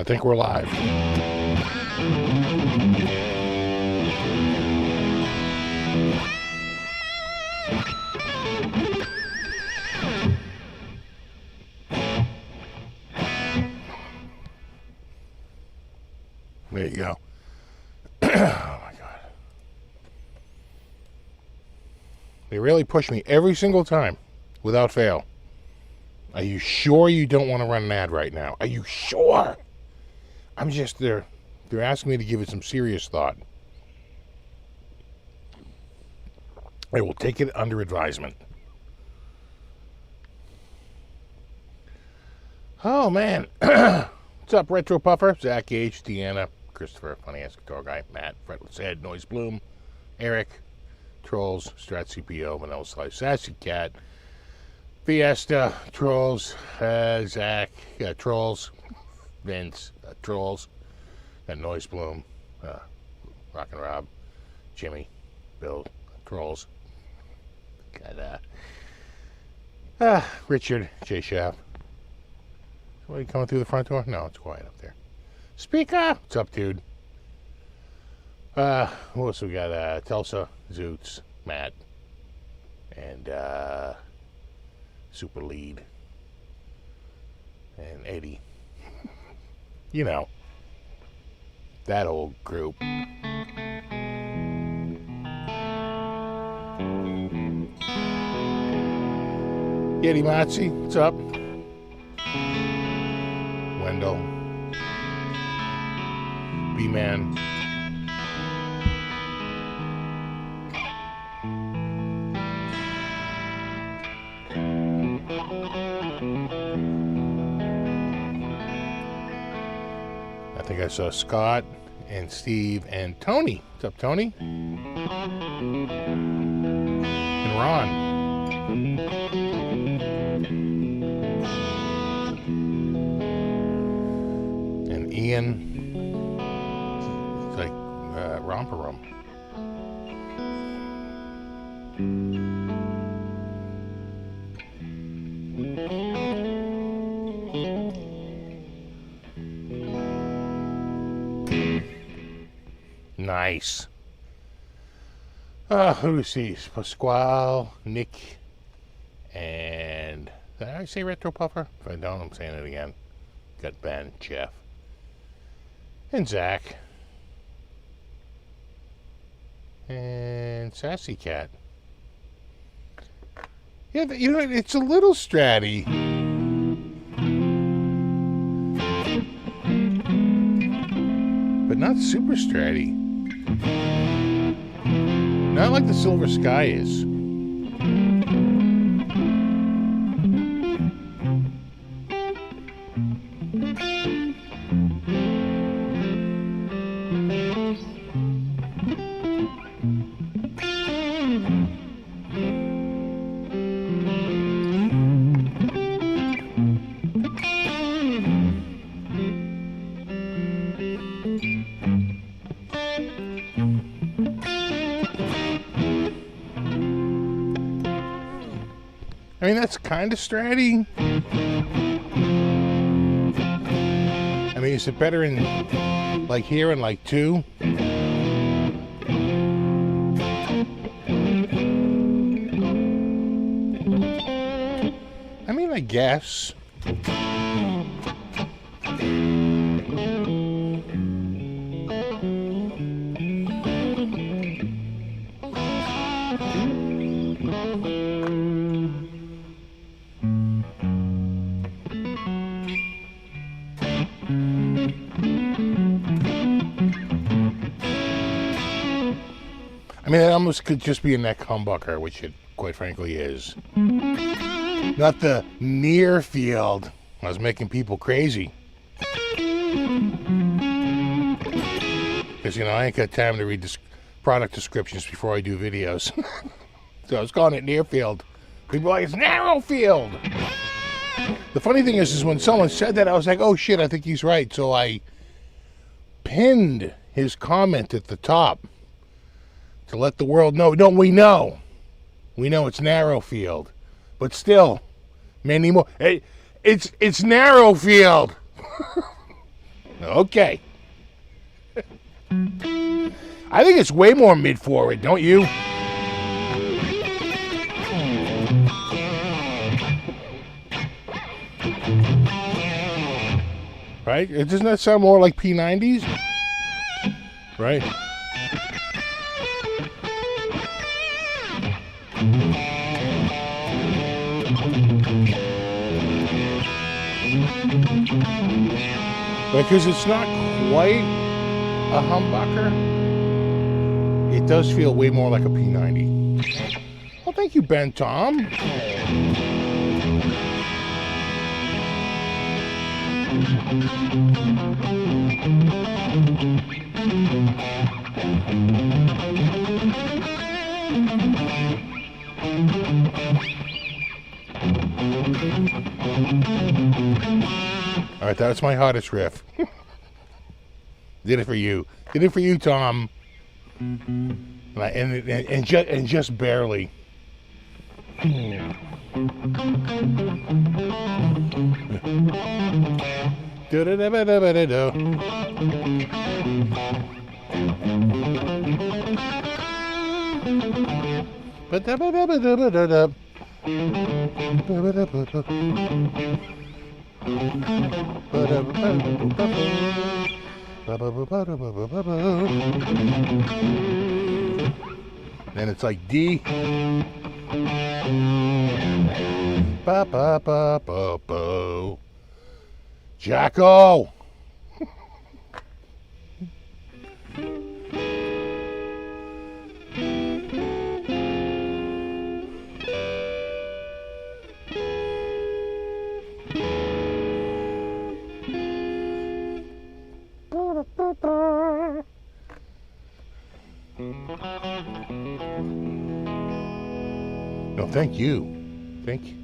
think we're live. There you go. Oh my God. They really push me every single time without fail. Are you sure you don't want to run an ad right now? Are you sure? I'm just there. They're asking me to give it some serious thought. I will take it under advisement. Oh, man. What's up, Retro Puffer? Zach H, Deanna, Christopher, Funny Ass Guitar Guy, Matt, Fretless Head, Noise Bloom, Eric, Trolls, Strat CPO, Vanilla Slice, Sassy Cat, Fiesta, Trolls, Zach, Trolls, Vince, Trolls, got Noise Bloom, Rock and Rob, Jimmy, Bill, Trolls, got Richard, J Shaft. What, are you coming through the front door? No, it's quiet up there. Speaker! What's up, dude? Who else we got? Tulsa, Zoots, Matt, and Super Lead, and Eddie. You know, that old group. Yeti Matzi, what's up? Wendell, B-Man, I think I saw Scott and Steve and Tony. What's up, Tony? And Ron. Ian, it's like Romper Room. Nice. Who do we see? Pasquale, Nick, and did I say Retro Puffer? If I don't, I'm saying it again. Got Ben, Jeff. And Zach. And Sassy Cat. Yeah, you know, it's a little stratty. But not super stratty. Not like the Silver Sky is. I mean, that's kind of stratty. I mean, is it better in, like, here and, like, 2? I mean, I guess. I mean, it almost could just be a neck humbucker, which it quite frankly is. Not the near field. I was making people crazy. Because, you know, I ain't got time to read product descriptions before I do videos. So I was calling it near field. People are like, it's narrow field. The funny thing is when someone said that, I was like, oh shit, I think he's right. So I pinned his comment at the top to let the world know. No, we know. We know it's narrow field. But still, many more. Hey, it's narrow field. Okay. I think it's way more mid-forward, don't you? Right? Doesn't that sound more like P90s? Right? Because it's not quite a humbucker, it does feel way more like a P90. Well, thank you, Ben Tom. All right, that's my hottest riff. Did it for you. Did it for you, Tom. And just barely. Then it's like D. Ba ba ba ba ba. Jacko. No, thank you. Thank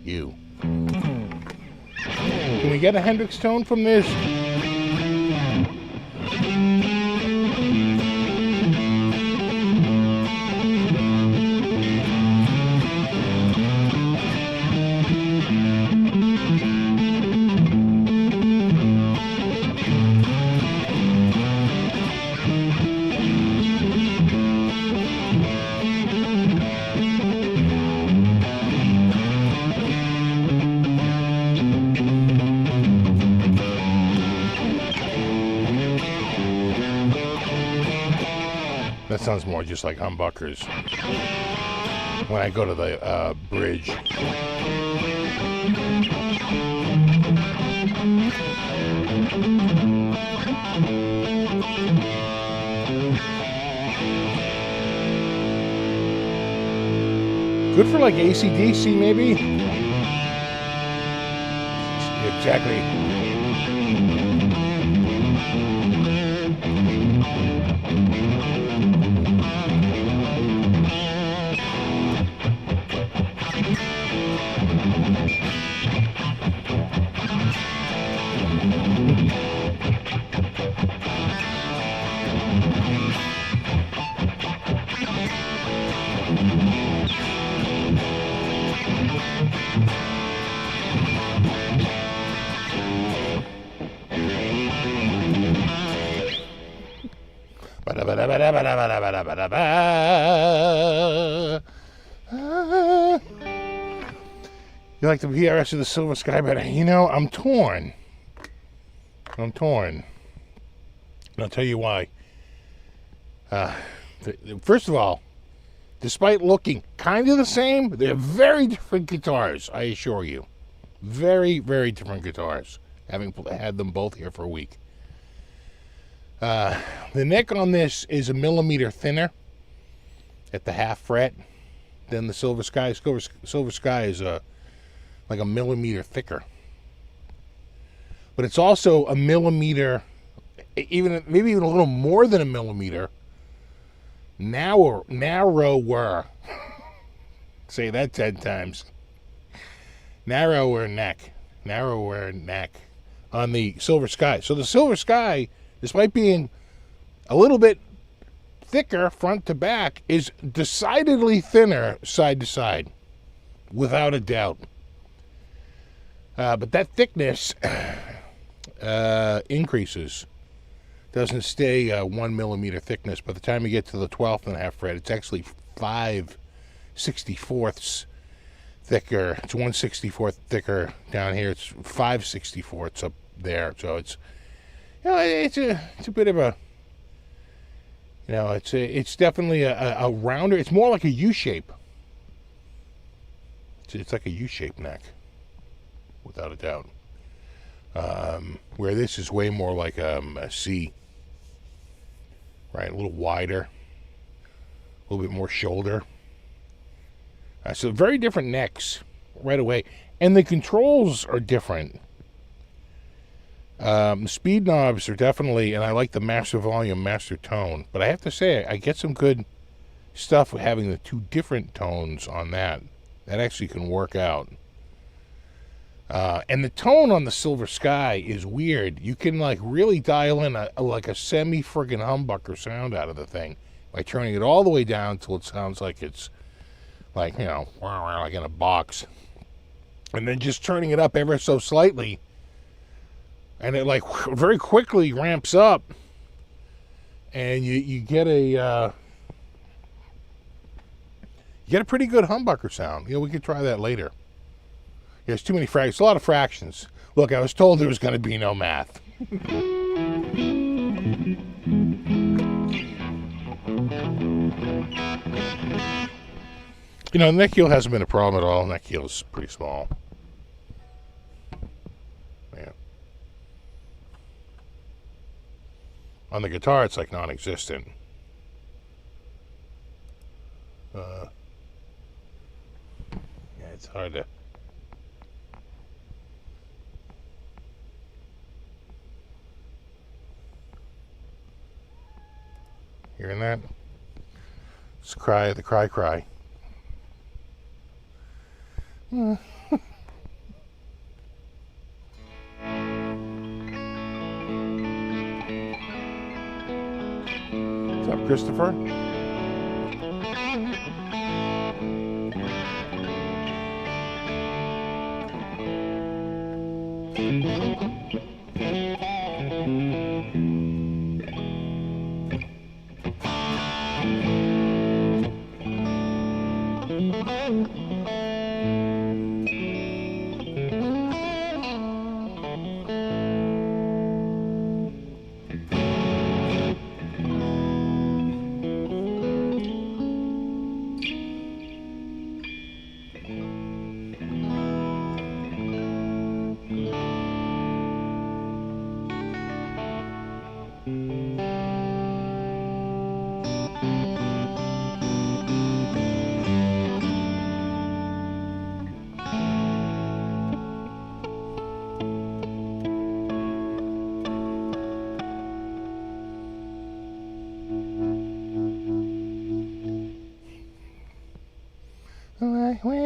you. Can we get a Hendrix tone from this? That sounds more just like humbuckers when I go to the bridge. Good for like AC/DC maybe? Exactly. You like the PRS or the Silver Sky better? You know, I'm torn. And I'll tell you why. First of all, despite looking kind of the same, they're very different guitars, I assure you. Very, very different guitars, having had them both here for a week. The neck on this is a millimeter thinner at the half fret than the Silver Sky. Silver Sky is like a millimeter thicker. But it's also a millimeter, maybe even a little more than a millimeter, narrower. Say that 10 times. Narrower neck on the Silver Sky. So the Silver Sky, despite being a little bit thicker front to back, is decidedly thinner side to side, without a doubt. But that thickness increases. Doesn't stay 1 millimeter thickness. By the time you get to the 12th and a half fret, it's actually 5/64ths thicker. It's 1/64th thicker down here. It's 5/64ths up there. So it's, it's a bit of a, it's definitely a rounder. It's more like a U shape. It's like a U-shaped neck, without a doubt. Where this is way more like a C, right? A little wider, a little bit more shoulder. So very different necks right away, and the controls are different. The speed knobs are definitely, and I like the master volume, master tone. But I have to say, I get some good stuff with having the two different tones on that. That actually can work out. And the tone on the Silver Sky is weird. You can like really dial in like a semi-friggin' humbucker sound out of the thing by turning it all the way down till it sounds like it's like, like in a box. And then just turning it up ever so slightly. And it like very quickly ramps up. And you get a... You get a pretty good humbucker sound. We could try that later. There's too many fractions. A lot of fractions. Look, I was told there was going to be no math. The neck heel hasn't been a problem at all. Neck heel is pretty small. Yeah. On the guitar, it's like non-existent. It's hard to... Hearing that? It's the cry. What's up, Christopher?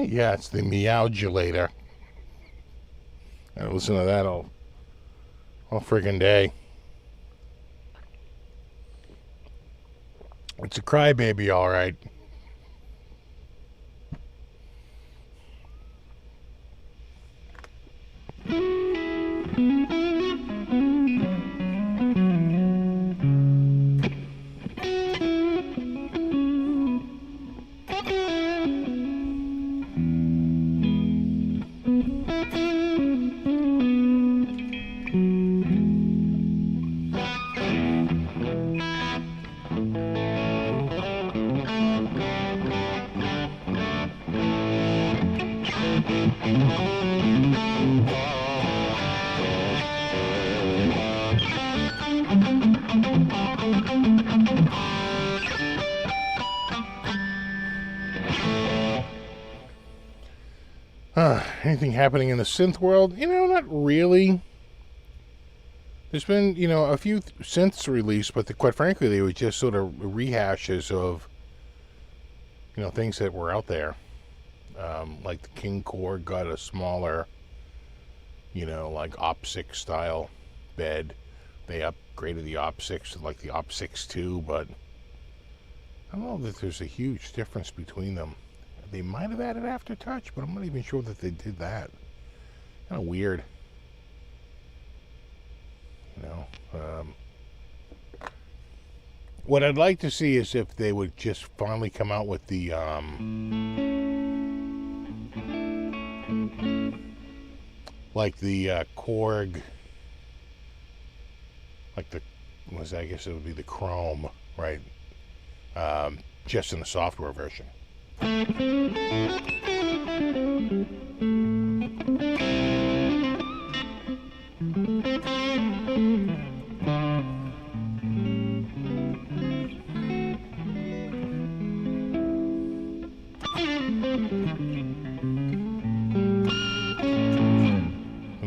Yeah, it's the meowdulator. I listen to that all friggin' day. It's a crybaby, all right. Anything happening in the synth world? Not really. There's been, a few synths released, but quite frankly, they were just sort of rehashes of, things that were out there. Like the King Cord got a smaller, like Op6 style bed. They upgraded the Op6 to like the Op6 II, but I don't know that there's a huge difference between them. They might have added aftertouch, but I'm not even sure that they did that. Kind of weird. You know, what I'd like to see is if they would just finally come out with the like the Korg, like the I guess it would be the Chrome, right? Just in the software version. Been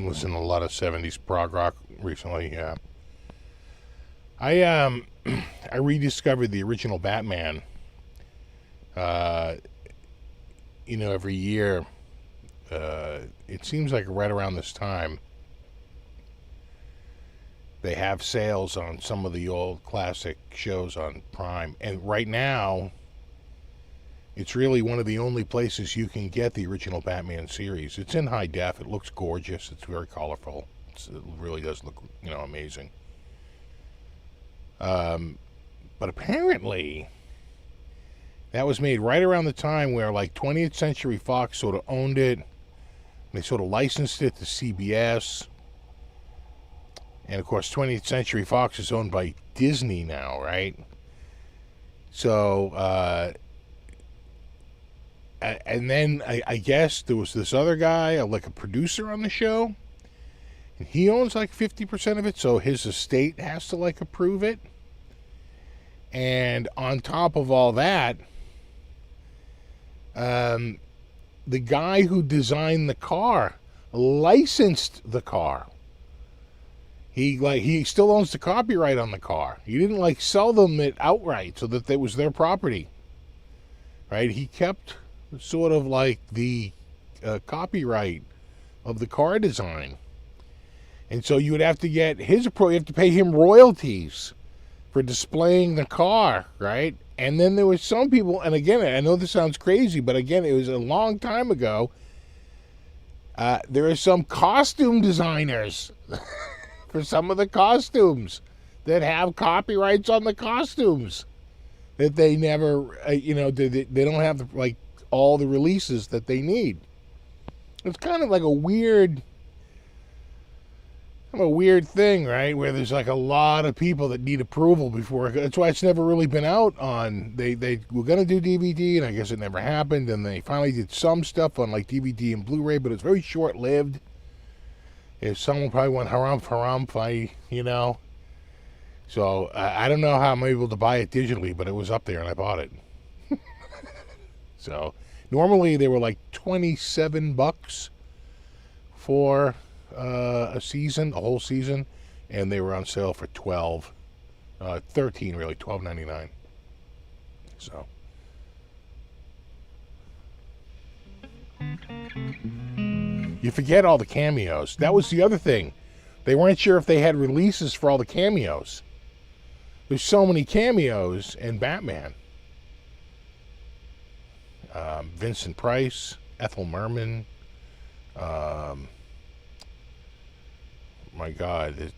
listening to a lot of 70s prog rock recently, yeah. I rediscovered the original Batman. Every year, it seems like right around this time, they have sales on some of the old classic shows on Prime. And right now, it's really one of the only places you can get the original Batman series. It's in high def. It looks gorgeous. It's very colorful. It really does look, amazing. But apparently, that was made right around the time where, like, 20th Century Fox sort of owned it. They sort of licensed it to CBS. And, of course, 20th Century Fox is owned by Disney now, right? So, and then I guess there was this other guy, like a producer on the show. And he owns, like, 50% of it, so his estate has to, like, approve it. And on top of all that, the guy who designed the car licensed the car. He still owns the copyright on the car. He didn't sell them it outright so that it was their property. Right? He kept sort of like the copyright of the car design. And so you would have to get you have to pay him royalties for displaying the car, right? And then there was some people, and again, I know this sounds crazy, but again, it was a long time ago. There are some costume designers for some of the costumes that have copyrights on the costumes that they never, they don't have all the releases that they need. It's kind of like a weird thing, right? Where there's a lot of people that need approval before. That's why it's never really been out on. They were gonna do DVD, and I guess it never happened. And they finally did some stuff on DVD and Blu-ray, but it's very short-lived. If someone probably went harumph, So I don't know how I'm able to buy it digitally, but it was up there and I bought it. So normally they were $27 for a whole season, and they were on sale for $13 really, $12.99. So you forget all the cameos. That was the other thing. They weren't sure if they had releases for all the cameos. There's so many cameos in Batman. Vincent Price, Ethel Merman. My God,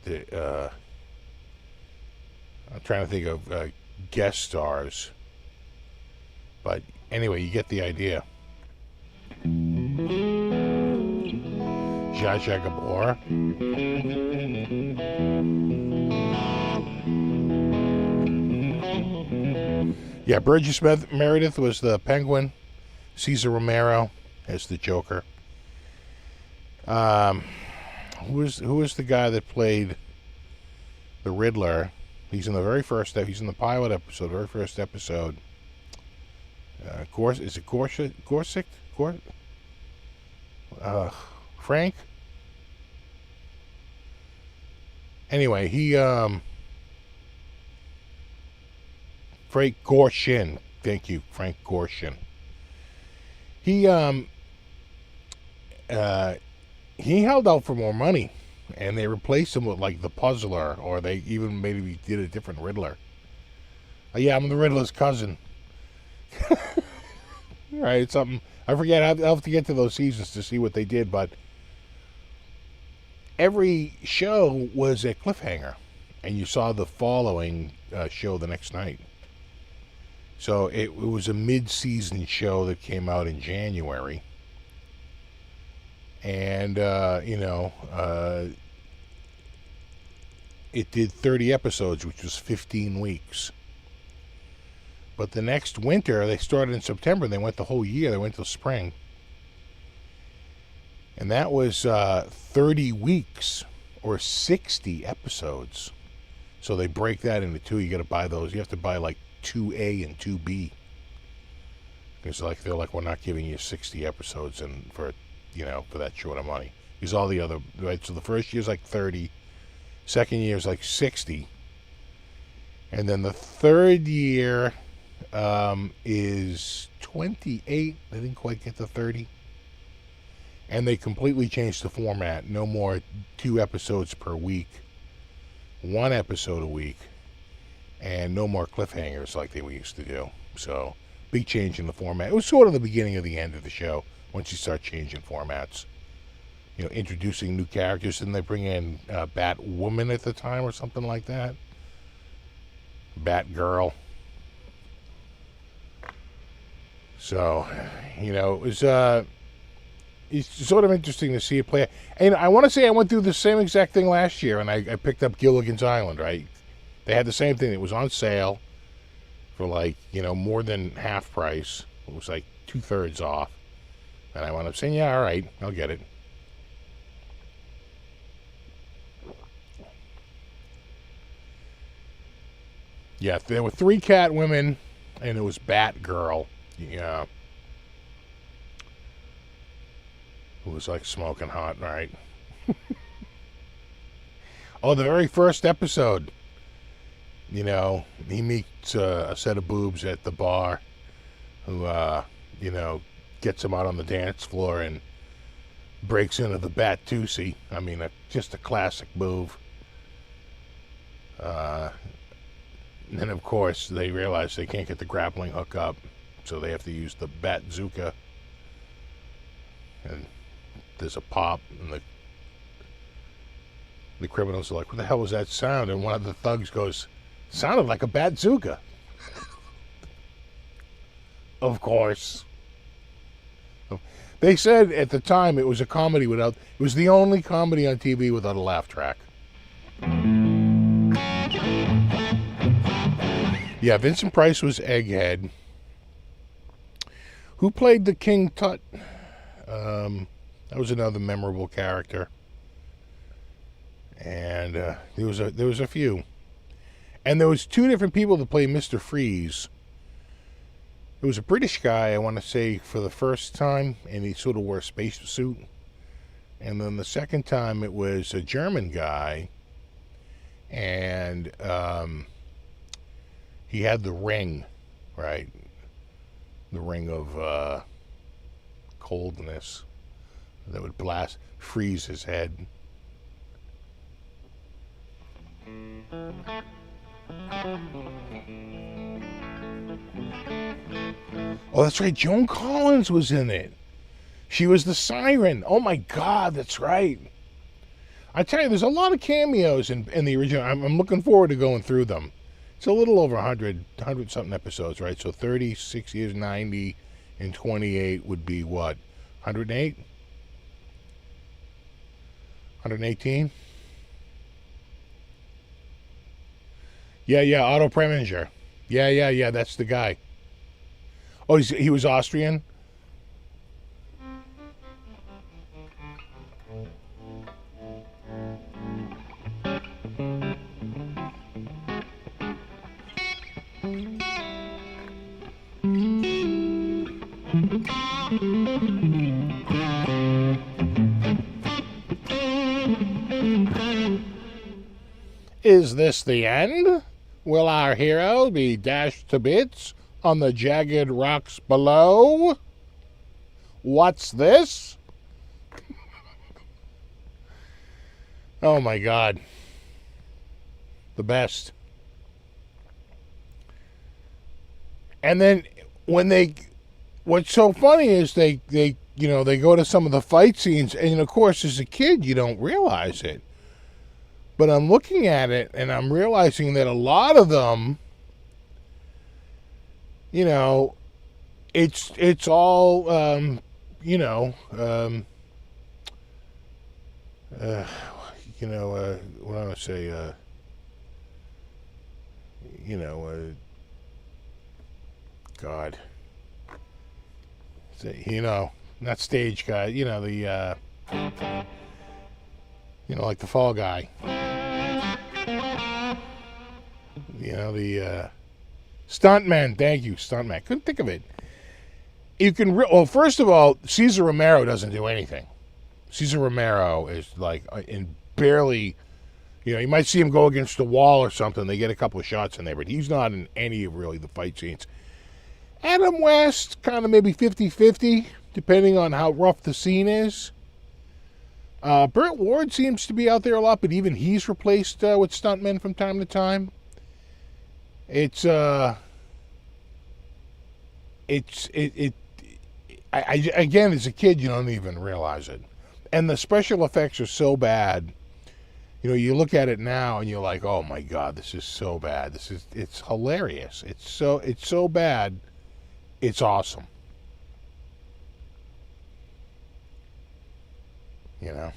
I'm trying to think of guest stars. But anyway, you get the idea. Zsa Zsa Gabor. Yeah, Burgess Meredith was the Penguin. Cesar Romero as the Joker. Who was the guy that played the Riddler? He's in the very first. He's in the pilot episode, very first episode. Is it Gorsick? Frank? Anyway, Frank Gorshin. Thank you, Frank Gorshin. He held out for more money, and they replaced him with the Puzzler, or they even maybe did a different Riddler. Yeah, I'm the Riddler's cousin. Right, it's something. I forget. I'll have to get to those seasons to see what they did, but every show was a cliffhanger, and you saw the following show the next night. So it was a mid-season show that came out in January. And, it did 30 episodes, which was 15 weeks. But the next winter, they started in September, and they went the whole year. They went till spring. And that was 30 weeks or 60 episodes. So they break that into two. You got to buy those. You have to buy like 2A and 2B. Because they're like, we're not giving you 60 episodes and for that short of money. Because all the other, right? So the first year's like 30. Second year's like 60. And then the third year is 28. They didn't quite get to 30. And they completely changed the format. No more 2 episodes per week. 1 episode a week. And no more cliffhangers like they used to do. So, big change in the format. It was sort of the beginning of the end of the show once you start changing formats. Introducing new characters. Didn't they bring in Batwoman at the time or something like that? Batgirl. So, it was it's sort of interesting to see it play. And I want to say I went through the same exact thing last year, and I picked up Gilligan's Island, right? They had the same thing. It was on sale for more than half price. It was like 2/3 off. And I wound up saying, yeah, all right, I'll get it. Yeah, there were 3 cat women, and it was Batgirl. Yeah. Who was like smoking hot, right? Oh, the very first episode. He meets a set of boobs at the bar who, gets him out on the dance floor and breaks into the Bat-Tusi. I mean, just a classic move. And then, of course, they realize they can't get the grappling hook up, so they have to use the Bat-Zuka. And there's a pop, and the criminals are like, what the hell was that sound? And one of the thugs goes, sounded like a Bat-Zuka. Of course. They said at the time it was a comedy it was the only comedy on TV without a laugh track. Yeah, Vincent Price was Egghead. Who played the King Tut? That was another memorable character. And there was a few. And there was 2 different people that played Mr. Freeze. It was a British guy, I want to say, for the first time, and he sort of wore a space suit. And then the second time, it was a German guy, and he had the ring, right? The ring of coldness that would freeze his head. Oh, that's right. Joan Collins was in it. She was the siren. Oh, my God, that's right. I tell you, there's a lot of cameos in the original. I'm looking forward to going through them. It's a little over 100-something episodes, right? So 36 years, 90, and 28 would be what? 108? 118? Yeah, Otto Preminger. Yeah, that's the guy. Oh, he was Austrian? Is this the end? Will our hero be dashed to bits on the jagged rocks below? What's this? Oh my God. The best. And then when what's so funny is they they go to some of the fight scenes, and of course, as a kid, you don't realize it. But I'm looking at it, and I'm realizing that a lot of them, it's all, what do I want to say, God, not stage guy, like the Fall Guy, the stuntman. Thank you, stuntman. Couldn't think of it. You can, well, first of all, Cesar Romero doesn't do anything. Cesar Romero is like in barely, you might see him go against the wall or something. They get a couple of shots in there, but he's not in any of really the fight scenes. Adam West, kind of maybe 50-50, depending on how rough the scene is. Burt Ward seems to be out there a lot, but even he's replaced with stuntmen from time to time. It's again, as a kid, you don't even realize it. And the special effects are so bad. You look at it now and you're like, oh my God, this is so bad. It's hilarious. It's so bad. It's awesome. Yeah,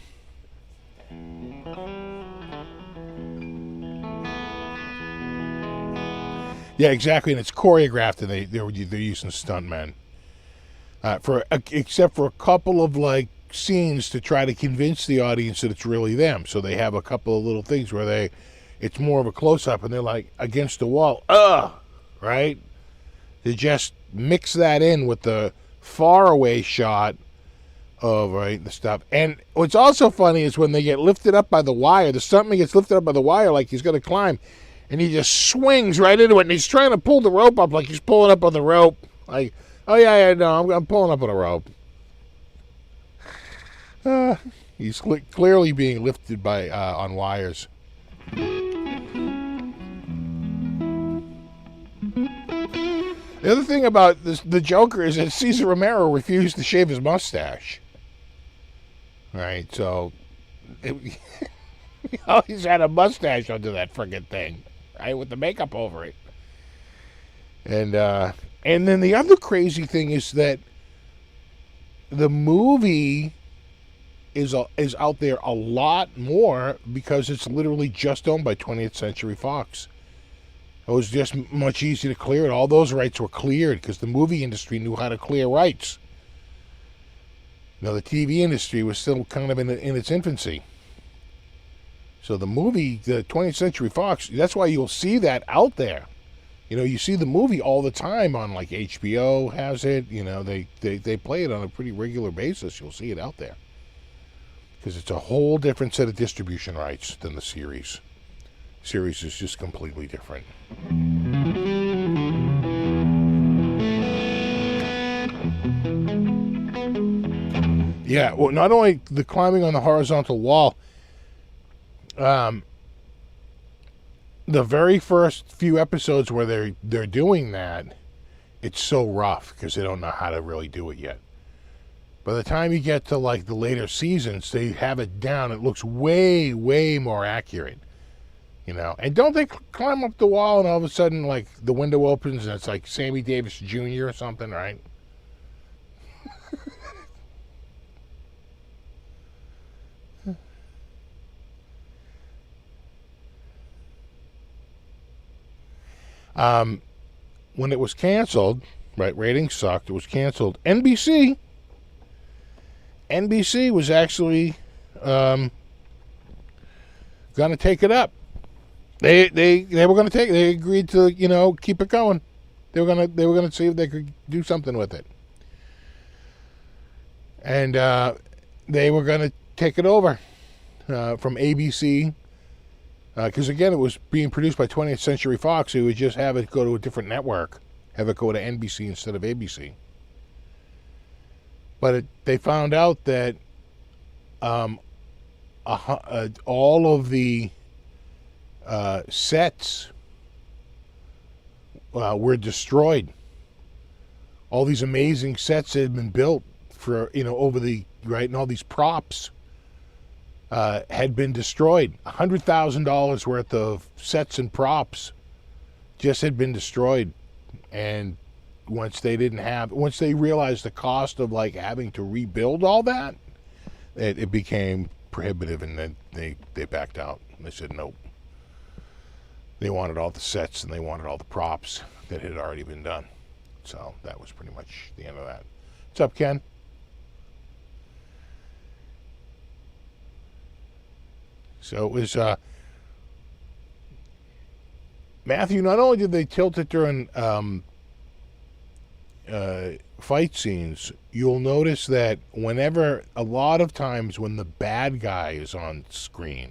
exactly. And it's choreographed, and they're using stuntmen. Except for a couple of scenes to try to convince the audience that it's really them. So they have a couple of little things where it's more of a close-up, and they're like against the wall, right? They just mix that in with the far-away shot of the stuff. And what's also funny is when they get lifted up by the wire, the stuntman gets lifted up by the wire like he's going to climb, and he just swings right into it, and he's trying to pull the rope up like he's pulling up on the rope. Like, oh yeah, no, I'm pulling up on a rope. He's clearly being lifted by on wires. The other thing about the Joker is that Cesar Romero refused to shave his mustache. Right, so he always had a mustache under that friggin' thing, right, with the makeup over it. And then the other crazy thing is that the movie is out there a lot more because it's literally just owned by 20th Century Fox. It was just much easier to clear it. All those rights were cleared because the movie industry knew how to clear rights. The TV industry was still kind of in its infancy. So the movie, the 20th Century Fox, that's why you'll see that out there. You see the movie all the time on HBO has it. They play it on a pretty regular basis. You'll see it out there. Because it's a whole different set of distribution rights than the series. Series is just completely different. Yeah, well, not only the climbing on the horizontal wall, the very first few episodes where they're doing that, it's so rough because they don't know how to really do it yet. By the time you get to the later seasons, they have it down. It looks way, way more accurate. And don't they climb up the wall and all of a sudden, the window opens and it's like Sammy Davis Jr. or something, right? When it was canceled, right, ratings sucked, it was canceled. NBC was actually going to take it up. They were going to take it. They agreed to, keep it going. They were going to see if they could do something with it. And they were going to take it over from ABC. Because, again, it was being produced by 20th Century Fox. It would just have it go to a different network. Have it go to NBC instead of ABC. But they found out that all of the sets were destroyed. All these amazing sets that had been built for, over the, right, and all these props had been destroyed. $100,000 worth of sets and props just had been destroyed. And once they realized the cost of like having to rebuild all that, it became prohibitive, and then they backed out. They said nope. They wanted all the sets and they wanted all the props that had already been done. So that was pretty much the end of that. What's up, Ken? So it was Matthew. Not only did they tilt it during fight scenes, you'll notice that a lot of times when the bad guy is on screen,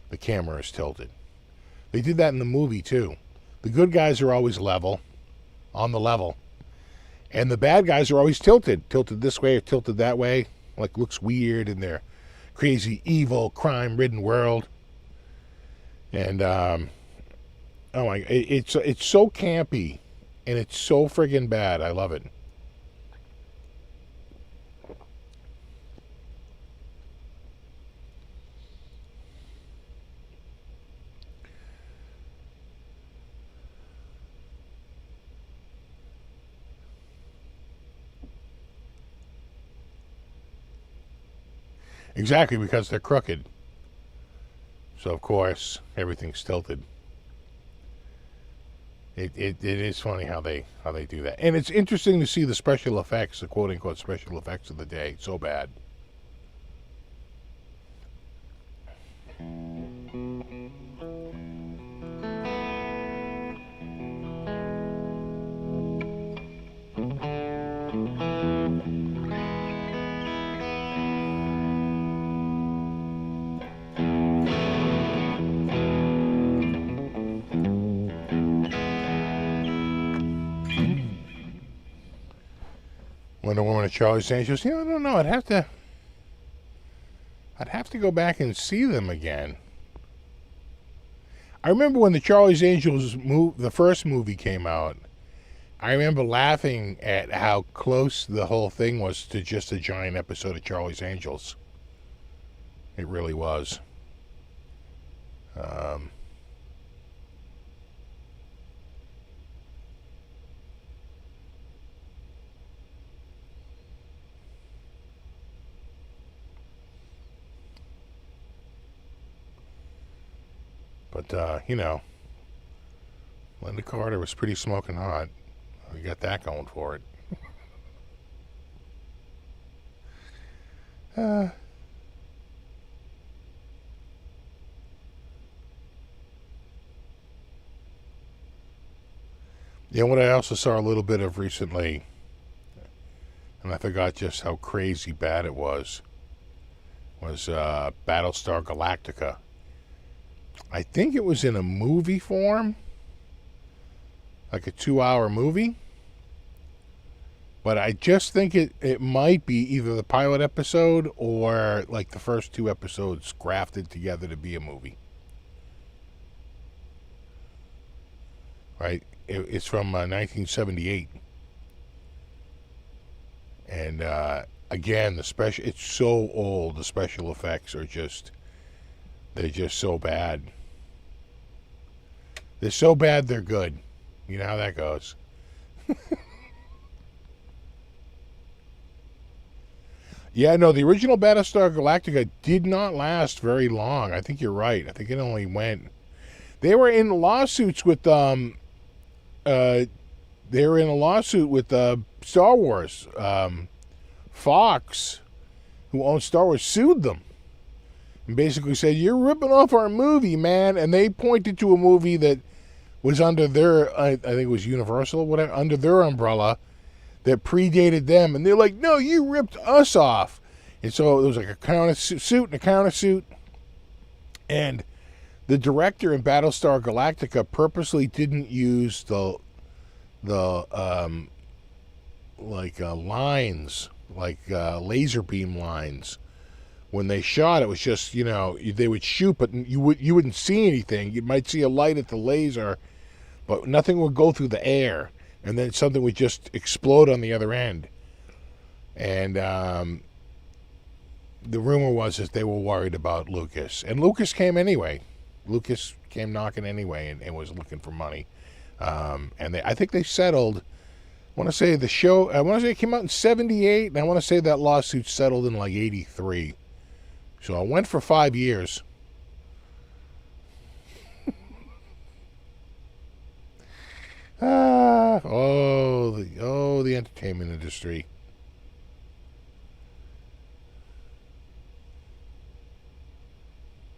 the camera is tilted. They did that in the movie too. The good guys are always level, on the level, and the bad guys are always tilted this way or tilted that way, like looks weird in their crazy, evil, crime-ridden world. And oh my, it's so campy, and it's so friggin' bad. I love it. Exactly, because they're crooked. So of course everything's tilted. It is funny how they do that, and it's interesting to see the special effects, the quote unquote special effects of the day. So bad. Wonder Woman and Charlie's Angels. I don't know. I'd have to go back and see them again. I remember when the Charlie's Angels the first movie came out. I remember laughing at how close the whole thing was to just a giant episode of Charlie's Angels. It really was. But, Linda Carter was pretty smoking hot. We got that going for it. What I also saw a little bit of recently, and I forgot just how crazy bad it was Battlestar Galactica. I think it was in a movie form, like a 2-hour movie. But I just think it might be either the pilot episode or like the first 2 episodes grafted together to be a movie. Right? It's from 1978. And again, it's so old. The special effects are they're just so bad. They're so bad, they're good. You know how that goes. Yeah, no, the original Battlestar Galactica did not last very long. I think you're right. I think it only went... They were in lawsuits with Star Wars. Fox, who owns Star Wars, sued them. And basically said, you're ripping off our movie, man. And they pointed to a movie that was under their, I think it was Universal, whatever, under their umbrella, that predated them. And they're like, no, you ripped us off. And so there was like a countersuit and a countersuit. And the director in Battlestar Galactica purposely didn't use the lines, like laser beam lines. When they shot, it was just, they would shoot, but you wouldn't see anything. You might see a light at the laser, but nothing would go through the air, and then something would just explode on the other end. And the rumor was that they were worried about Lucas. And Lucas came anyway. Lucas came knocking anyway and was looking for money. And I think they settled. I want to say it came out in 78, and I want to say that lawsuit settled in like 83. So it went for 5 years. The entertainment industry.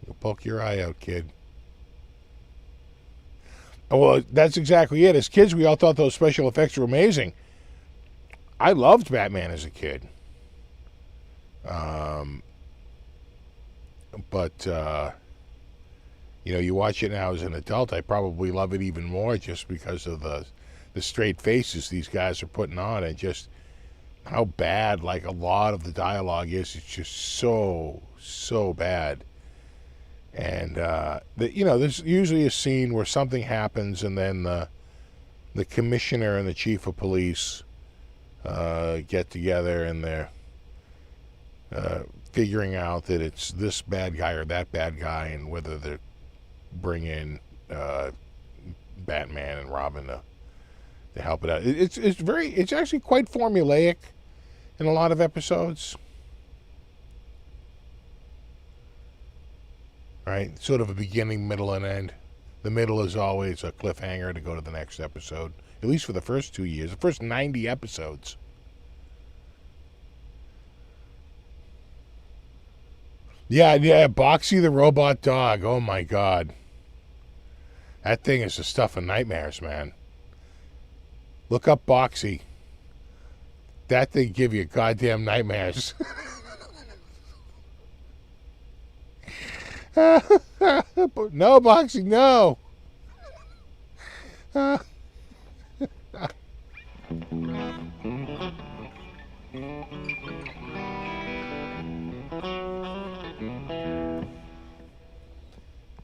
You'll poke your eye out, kid. Well, that's exactly it. As kids, we all thought those special effects were amazing. I loved Batman as a kid. But you watch it now as an adult, I probably love it even more just because of the straight faces these guys are putting on and just how bad, like, a lot of the dialogue is. It's just so bad. And, there's usually a scene where something happens and then the commissioner and the chief of police get together and they're figuring out that it's this bad guy or that bad guy and whether they bring in Batman and Robin to help it out. It's actually quite formulaic in a lot of episodes. Right? Sort of a beginning, middle, and end. The middle is always a cliffhanger to go to the next episode. At least for the first 2 years. The first 90 episodes. Yeah, Boxy the robot dog. Oh my God. That thing is the stuff of nightmares, man. Look up Boxy. That thing give you goddamn nightmares. No, Boxy, no.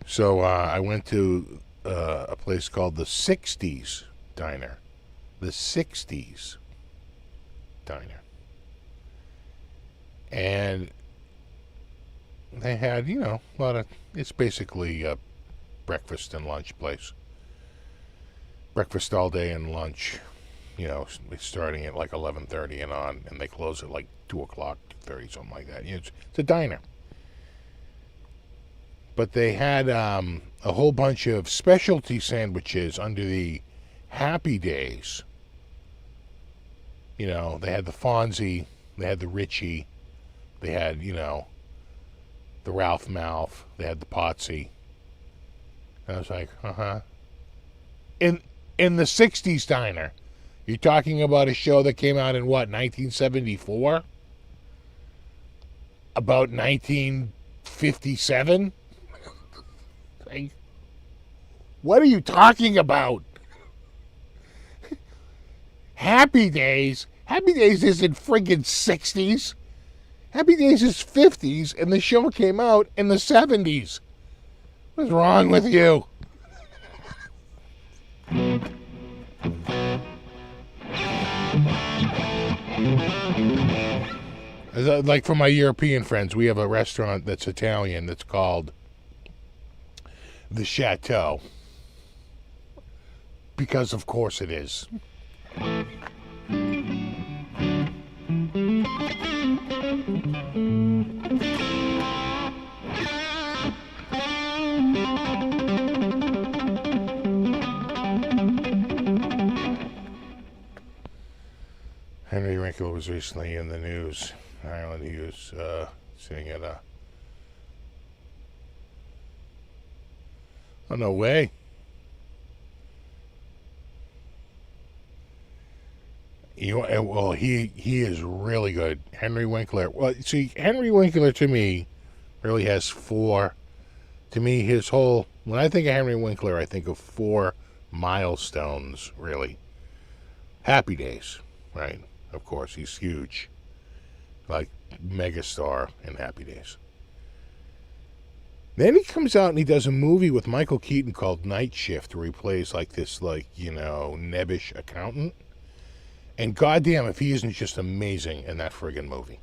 So I went to a place called the 60s Diner. The 60s Diner. And they had, a lot of, it's basically a breakfast and lunch place. Breakfast all day and lunch, starting at like 11:30 and on, and they close at like 2 o'clock, 2:30, something like that. It's a diner. But they had a whole bunch of specialty sandwiches under the Happy Days. They had the Fonzie, they had the Richie, they had, the Ralph Malph, they had the Potsy. And I was like, In the 60s Diner. You're talking about a show that came out in what, 1974? About 1957? Like, what are you talking about? Happy Days? Happy Days isn't friggin' 60s. Happy Days is 50s, and the show came out in the 70s. What's wrong with you? Like for my European friends, we have a restaurant that's Italian that's called the Chateau. Because of course it is. Henry Winkler was recently in the news. Ireland, he was sitting at a... Oh, no way. Well, he is really good. Henry Winkler. Well, see, Henry Winkler to me really has four... To me, his whole... When I think of Henry Winkler, I think of 4 milestones, really. Happy Days, right? Of course, he's huge. Like, megastar in Happy Days. Then he comes out and he does a movie with Michael Keaton called Night Shift, where he plays like this, nebbish accountant. And goddamn if he isn't just amazing in that friggin' movie.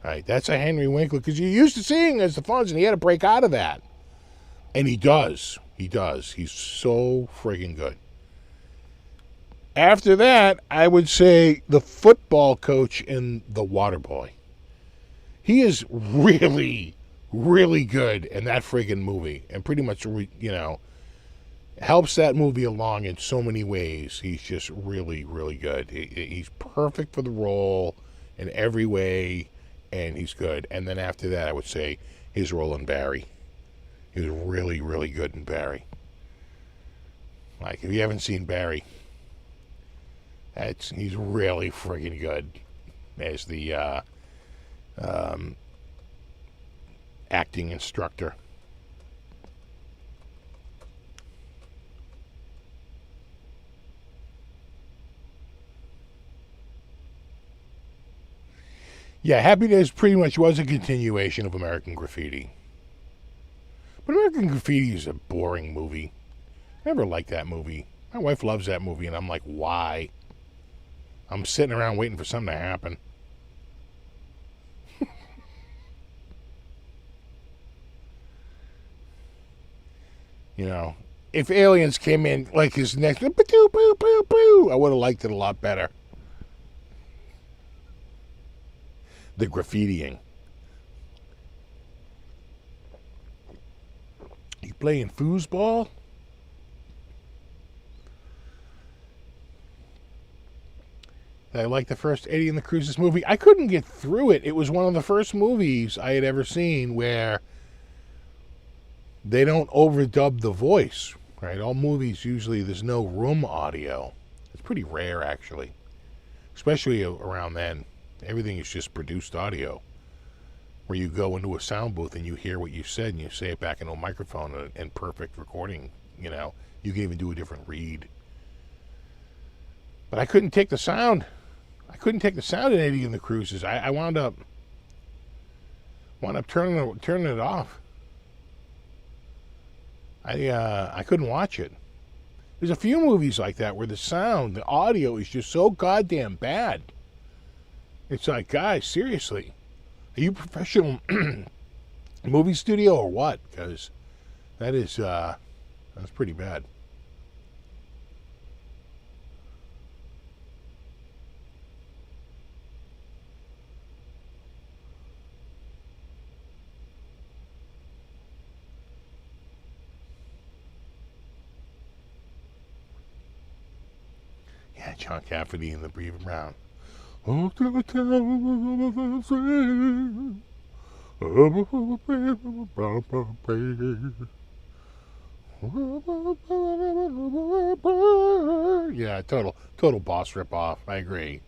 Right? That's a Henry Winkler, because you're used to seeing as the Fonz, and he had to break out of that. And he does. He does. He's so friggin' good. After that, I would say the football coach in The Waterboy. He is really, really good in that friggin' movie. And pretty much, helps that movie along in so many ways. He's just really, really good. He's perfect for the role in every way, and he's good. And then after that, I would say his role in Barry. He was really, really good in Barry. Like, if you haven't seen Barry, he's really friggin' good as the acting instructor. Yeah, Happy Days pretty much was a continuation of American Graffiti. But American Graffiti is a boring movie. I never liked that movie. My wife loves that movie, and I'm like, why? I'm sitting around waiting for something to happen. If aliens came in like his next, I would have liked it a lot better. The graffitiing. You playing foosball? I like the first Eddie and the Cruises movie. I couldn't get through it. It was one of the first movies I had ever seen where they don't overdub the voice, right? All movies, usually there's no room audio. It's pretty rare, actually, especially around then. Everything is just produced audio, where you go into a sound booth and you hear what you said and you say it back into a microphone and perfect recording. You can even do a different read. But I couldn't take the sound. I couldn't take the sound in Eddie and the Cruises. I wound up turning it off. I couldn't watch it. There's a few movies like that where the audio is just so goddamn bad. It's like, guys, seriously, are you a professional movie studio or what? Because that's pretty bad. Yeah, John Cafferty and the Beaver Brown. Off to the town of the sea. Yeah, total boss rip off. I agree.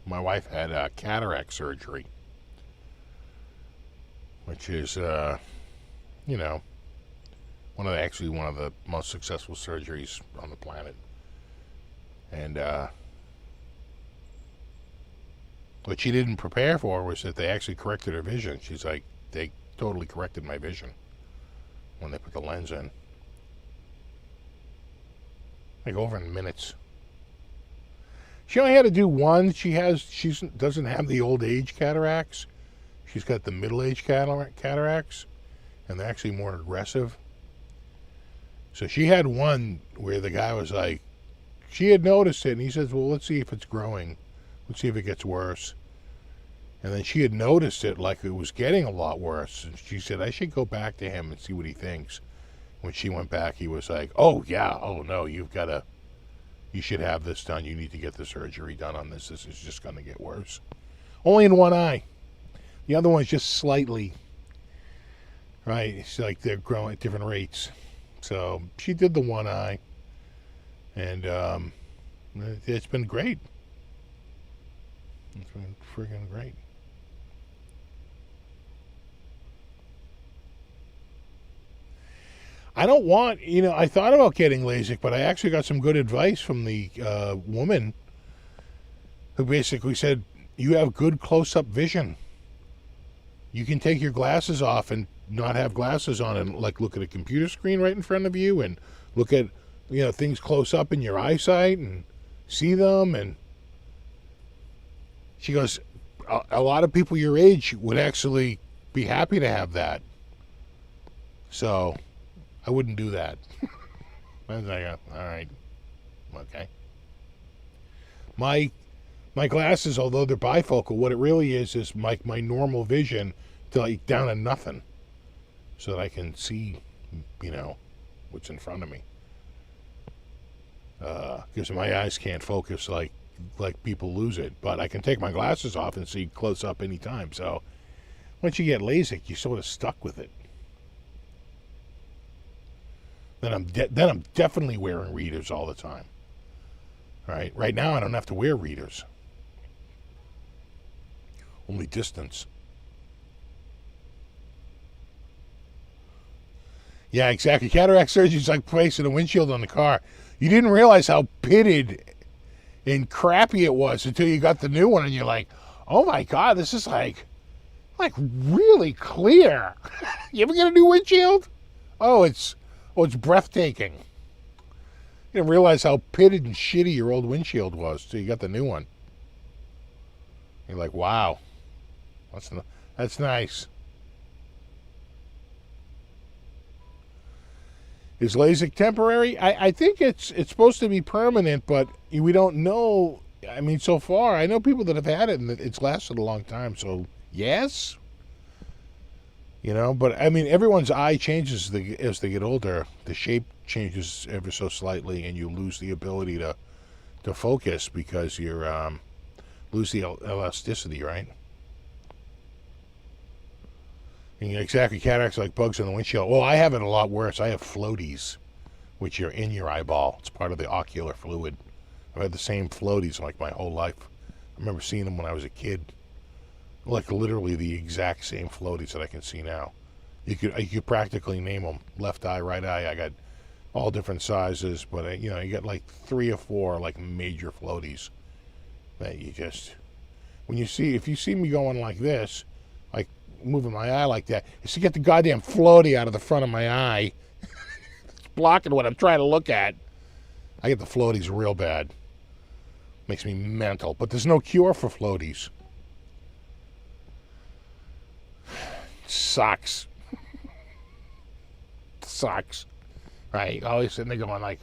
My wife had cataract surgery, which is, one of the most successful surgeries on the planet. And what she didn't prepare for was that they actually corrected her vision. She's like, they totally corrected my vision when they put the lens in. Like over in minutes. She only had to do one. She doesn't have the old age cataracts. She's got the middle age cataracts, and they're actually more aggressive. So she had one where the guy was like, she had noticed it, and he says, well, let's see if it's growing. Let's see if it gets worse. And then she had noticed it like it was getting a lot worse. And she said, I should go back to him and see what he thinks. When she went back, he was like, oh, yeah, oh, no, you should have this done. You need to get the surgery done on this. This is just going to get worse. Only in one eye. The other one's just slightly, right? It's like they're growing at different rates. So she did the one eye. And it's been great. It's been friggin' great. I don't want, I thought about getting LASIK, but I actually got some good advice from the woman who basically said, you have good close-up vision. You can take your glasses off and not have glasses on and like look at a computer screen right in front of you and look at, things close up in your eyesight and see them. And she goes, a lot of people your age would actually be happy to have that. So I wouldn't do that. I was like, all right, okay. My glasses, although they're bifocal, what it really is my normal vision to like down to nothing, so that I can see, what's in front of me. Because my eyes can't focus like people lose it, but I can take my glasses off and see close up anytime. So once you get LASIK, you're sort of stuck with it. Then I'm definitely wearing readers all the time. All right, right now I don't have to wear readers. Only distance. Yeah, exactly. Cataract surgery is like placing a windshield on the car. You didn't realize how pitted and crappy it was until you got the new one, and you're like, oh my God, this is like really clear. You ever get a new windshield? Oh, it's breathtaking. You didn't realize how pitted and shitty your old windshield was till you got the new one. You're like, wow, that's nice. Is LASIK temporary? I think it's supposed to be permanent, but we don't know. I mean, so far, I know people that have had it and it's lasted a long time. So, yes. But I mean, everyone's eye changes as they get older. The shape changes ever so slightly, and you lose the ability to focus because you lose the elasticity, right? And exactly, cataracts like bugs in the windshield. Well, I have it a lot worse. I have floaties, which are in your eyeball. It's part of the ocular fluid. I've had the same floaties like my whole life. I remember seeing them when I was a kid. Like literally the exact same floaties that I can see now. You could practically name them. Left eye, right eye. I got all different sizes, but you got like 3 or 4 like major floaties that you just, if you see me going like this, like moving my eye like that, it's to get the goddamn floaty out of the front of my eye. It's blocking what I'm trying to look at. I get the floaties real bad. Makes me mental. But there's no cure for floaties. Sucks. Sucks. Right? Always sitting there going like,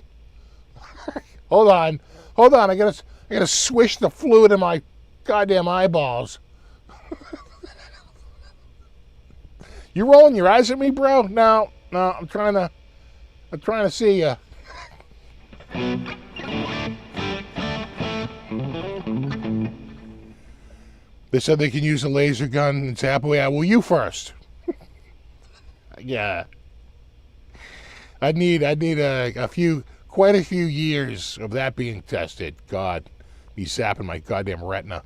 hold on. I gotta swish the fluid in my goddamn eyeballs. You rolling your eyes at me, bro? No, I'm trying to see you. They said they can use a laser gun and tap away. Well, you first. Yeah. I'd need quite a few years of that being tested. God, be zapping my goddamn retina.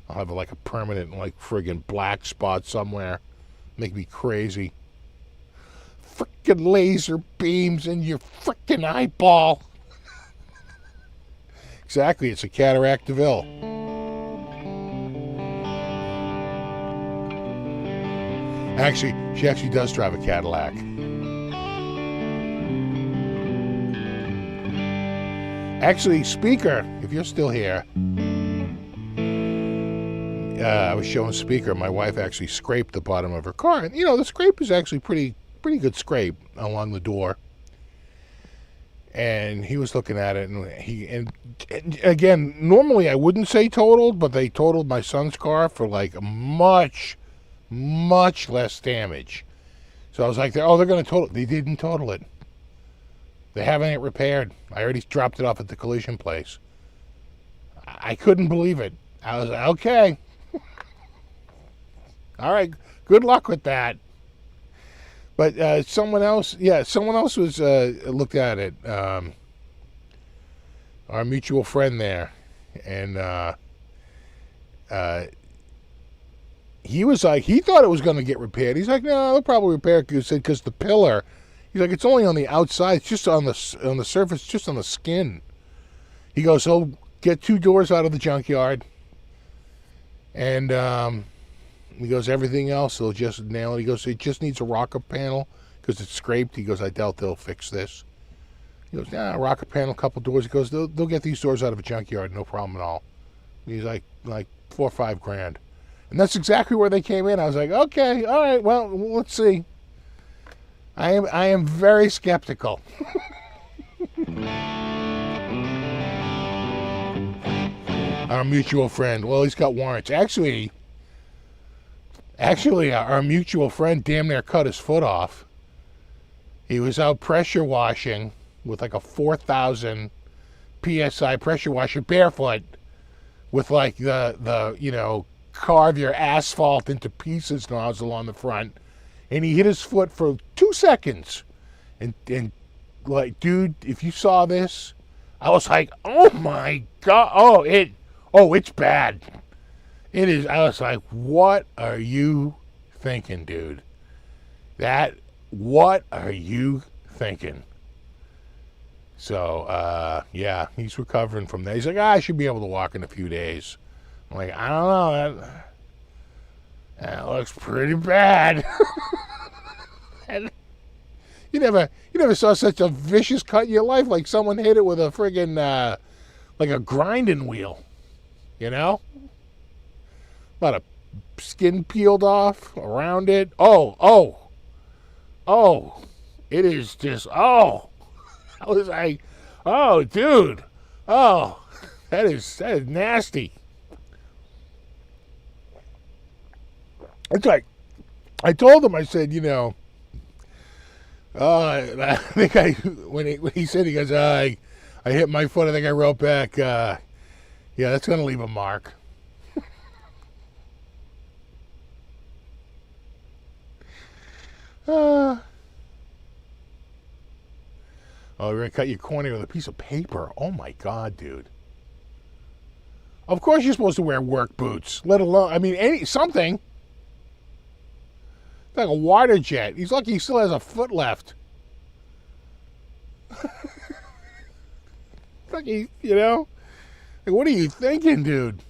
I'll have like a permanent friggin' black spot somewhere. Make me crazy. Frickin' laser beams in your frickin' eyeball. Exactly, it's a cataract DeVille. Actually, she actually does drive a Cadillac. Actually, Speaker, if you're still here, I was showing Speaker. My wife actually scraped the bottom of her car, and the scrape is actually pretty good scrape along the door. And he was looking at it, and again, normally I wouldn't say totaled, but they totaled my son's car for like much less damage. So I was like, they're going to total it. They didn't total it. They're having it repaired. I already dropped it off at the collision place. I couldn't believe it. I was like, okay. All right, good luck with that. But someone else was looked at it. Our mutual friend there, and he was like, he thought it was going to get repaired. He's like, no, they'll probably repair it because the pillar. He's like, it's only on the outside. It's just on the surface, just on the skin. He goes, he'll get 2 doors out of the junkyard. And he goes, everything else, he'll just nail it. He goes, it just needs a rocker panel because it's scraped. He goes, I doubt they'll fix this. He goes, nah, rocker panel, couple doors. He goes, they'll get these doors out of a junkyard, no problem at all. He's like $4 or $5 grand. And that's exactly where they came in. I was like, okay, all right, well, let's see. I am very skeptical. Our mutual friend, well, he's got warrants. Actually, our mutual friend damn near cut his foot off. He was out pressure washing with like a 4,000 PSI pressure washer barefoot with like the carve your asphalt into pieces nozzle on the front. And he hit his foot for 2 seconds. And like, dude, if you saw this, I was like, oh my God. Oh, it's bad. It is. I was like, what are you thinking, dude? What are you thinking? So, yeah, he's recovering from that. He's like, I should be able to walk in a few days. I'm like, I don't know. That looks pretty bad. And you never saw such a vicious cut in your life. Like someone hit it with a friggin' like a grinding wheel. You know? A lot of skin peeled off around it. Oh. It is just, I was like, oh, dude. Oh, that is nasty. It's like, I told him, I said, I think when he said, he goes, I hit my foot, I think I wrote back, yeah, that's going to leave a mark. Oh, we're going to cut your cornea with a piece of paper. Oh, my God, dude. Of course you're supposed to wear work boots, let alone, something. It's like a water jet. He's lucky he still has a foot left. Like like, what are you thinking, dude?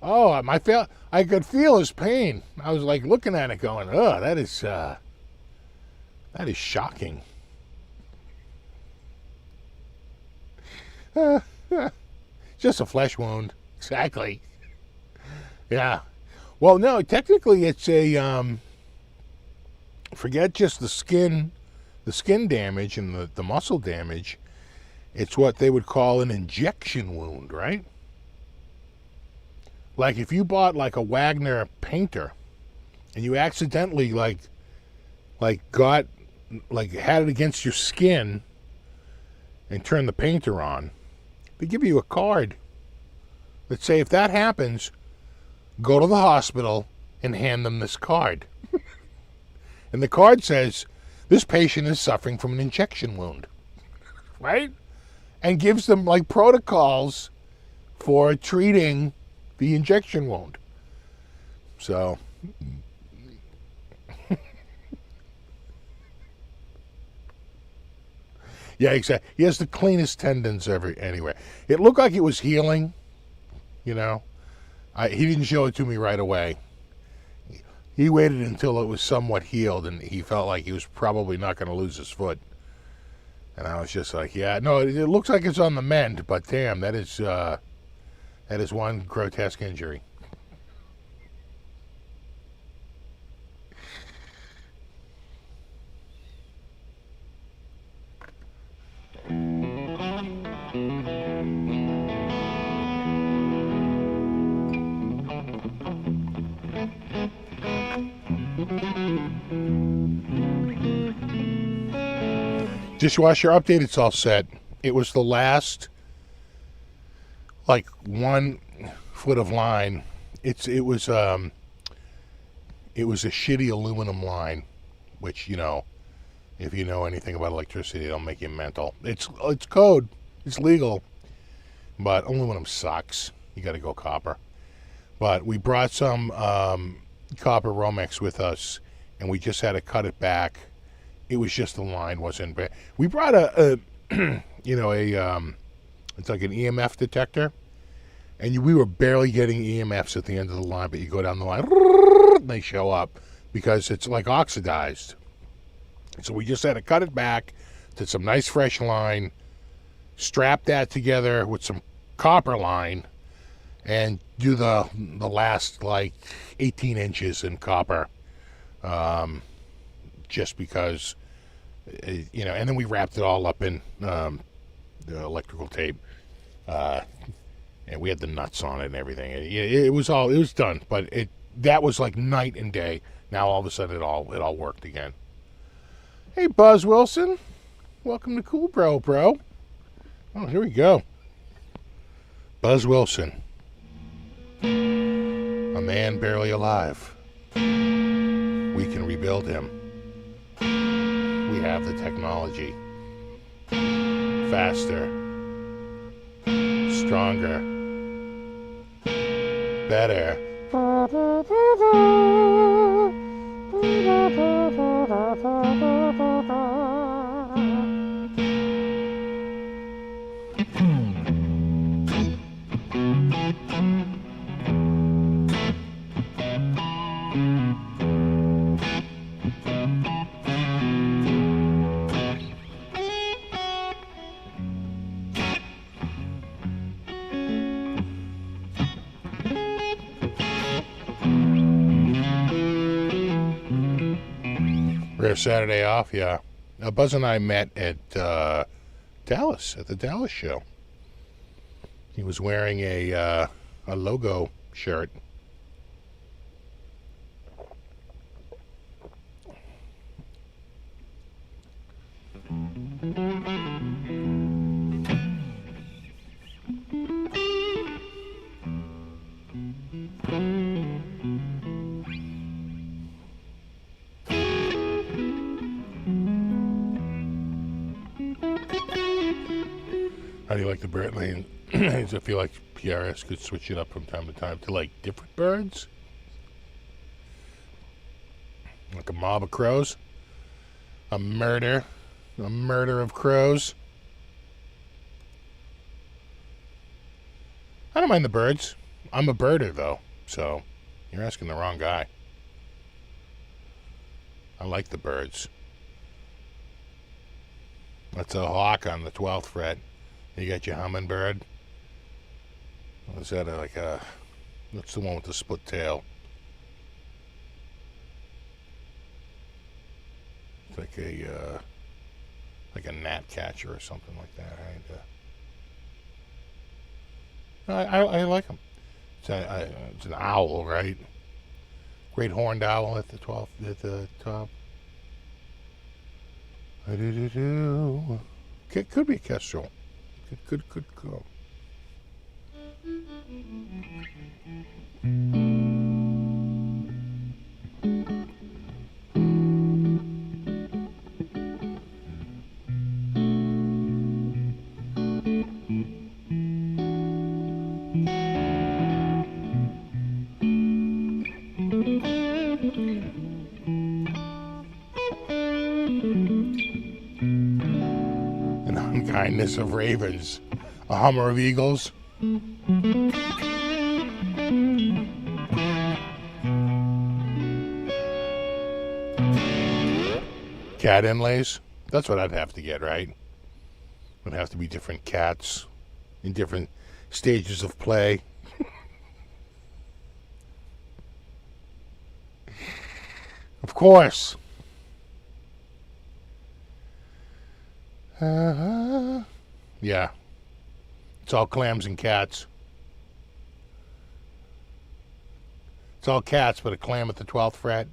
Oh, I could feel his pain. I was like looking at it going, oh, that is shocking. Just a flesh wound. Exactly. Yeah. Well, no, technically it's a, forget just the skin damage and the muscle damage. It's what they would call an injection wound, right? Like if you bought like a Wagner painter and you accidentally had it against your skin and turned the painter on, they give you a card that say if that happens, go to the hospital and hand them this card. And the card says, this patient is suffering from an injection wound, right? And gives them like protocols for treating the injection wound. So, yeah, exactly. He has the cleanest tendons anywhere. It looked like it was healing, he didn't show it to me right away. He waited until it was somewhat healed, and he felt like he was probably not going to lose his foot. And I was just like, yeah, no, it looks like it's on the mend, but damn, that is one grotesque injury. Dishwasher update, it's all set. It was the last, 1 foot of line. It was a shitty aluminum line, which, if you know anything about electricity, it'll make you mental. It's code. It's legal. But aluminum sucks. You got to go copper. But we brought some copper Romex with us, and we just had to cut it back It was just the line wasn't bad. We brought a you know, it's like an EMF detector, and we were barely getting EMFs at the end of the line, but you go down the line, and they show up because it's like oxidized. So we just had to cut it back to some nice fresh line, strap that together with some copper line, and do the last like 18 inches in copper, just because, you know, and then we wrapped it all up in the electrical tape, and we had the nuts on it and everything. It was done, but that was like night and day. Now all of a sudden it all worked again. Hey, Buzz Wilson, welcome to Cool Bro. Oh, here we go. Buzz Wilson, a man barely alive. We can rebuild him. We have the technology. Faster, stronger, better. Rare Saturday off, yeah. Buzz and I met at Dallas, at the Dallas show. He was wearing a logo shirt. How do you like the bird lane? I feel like PRS could switch it up from time to time to like different birds. Like a mob of crows. A murder of crows. I don't mind the birds. I'm a birder though, so you're asking the wrong guy. I like the birds. That's a hawk on the 12th fret. You got your hummingbird. What is that? That's the one with the split tail. It's like a gnat catcher or something like that. Right? I like them. It's an owl, right? Great horned owl at the 12th, at the top. Could be a kestrel. Could go. Kindness of ravens, a hummer of eagles. Cat inlays. That's what I'd have to get, right? Would have to be different cats in different stages of play. Of course. Yeah. It's all clams and cats. It's all cats, but a clam at the 12th fret.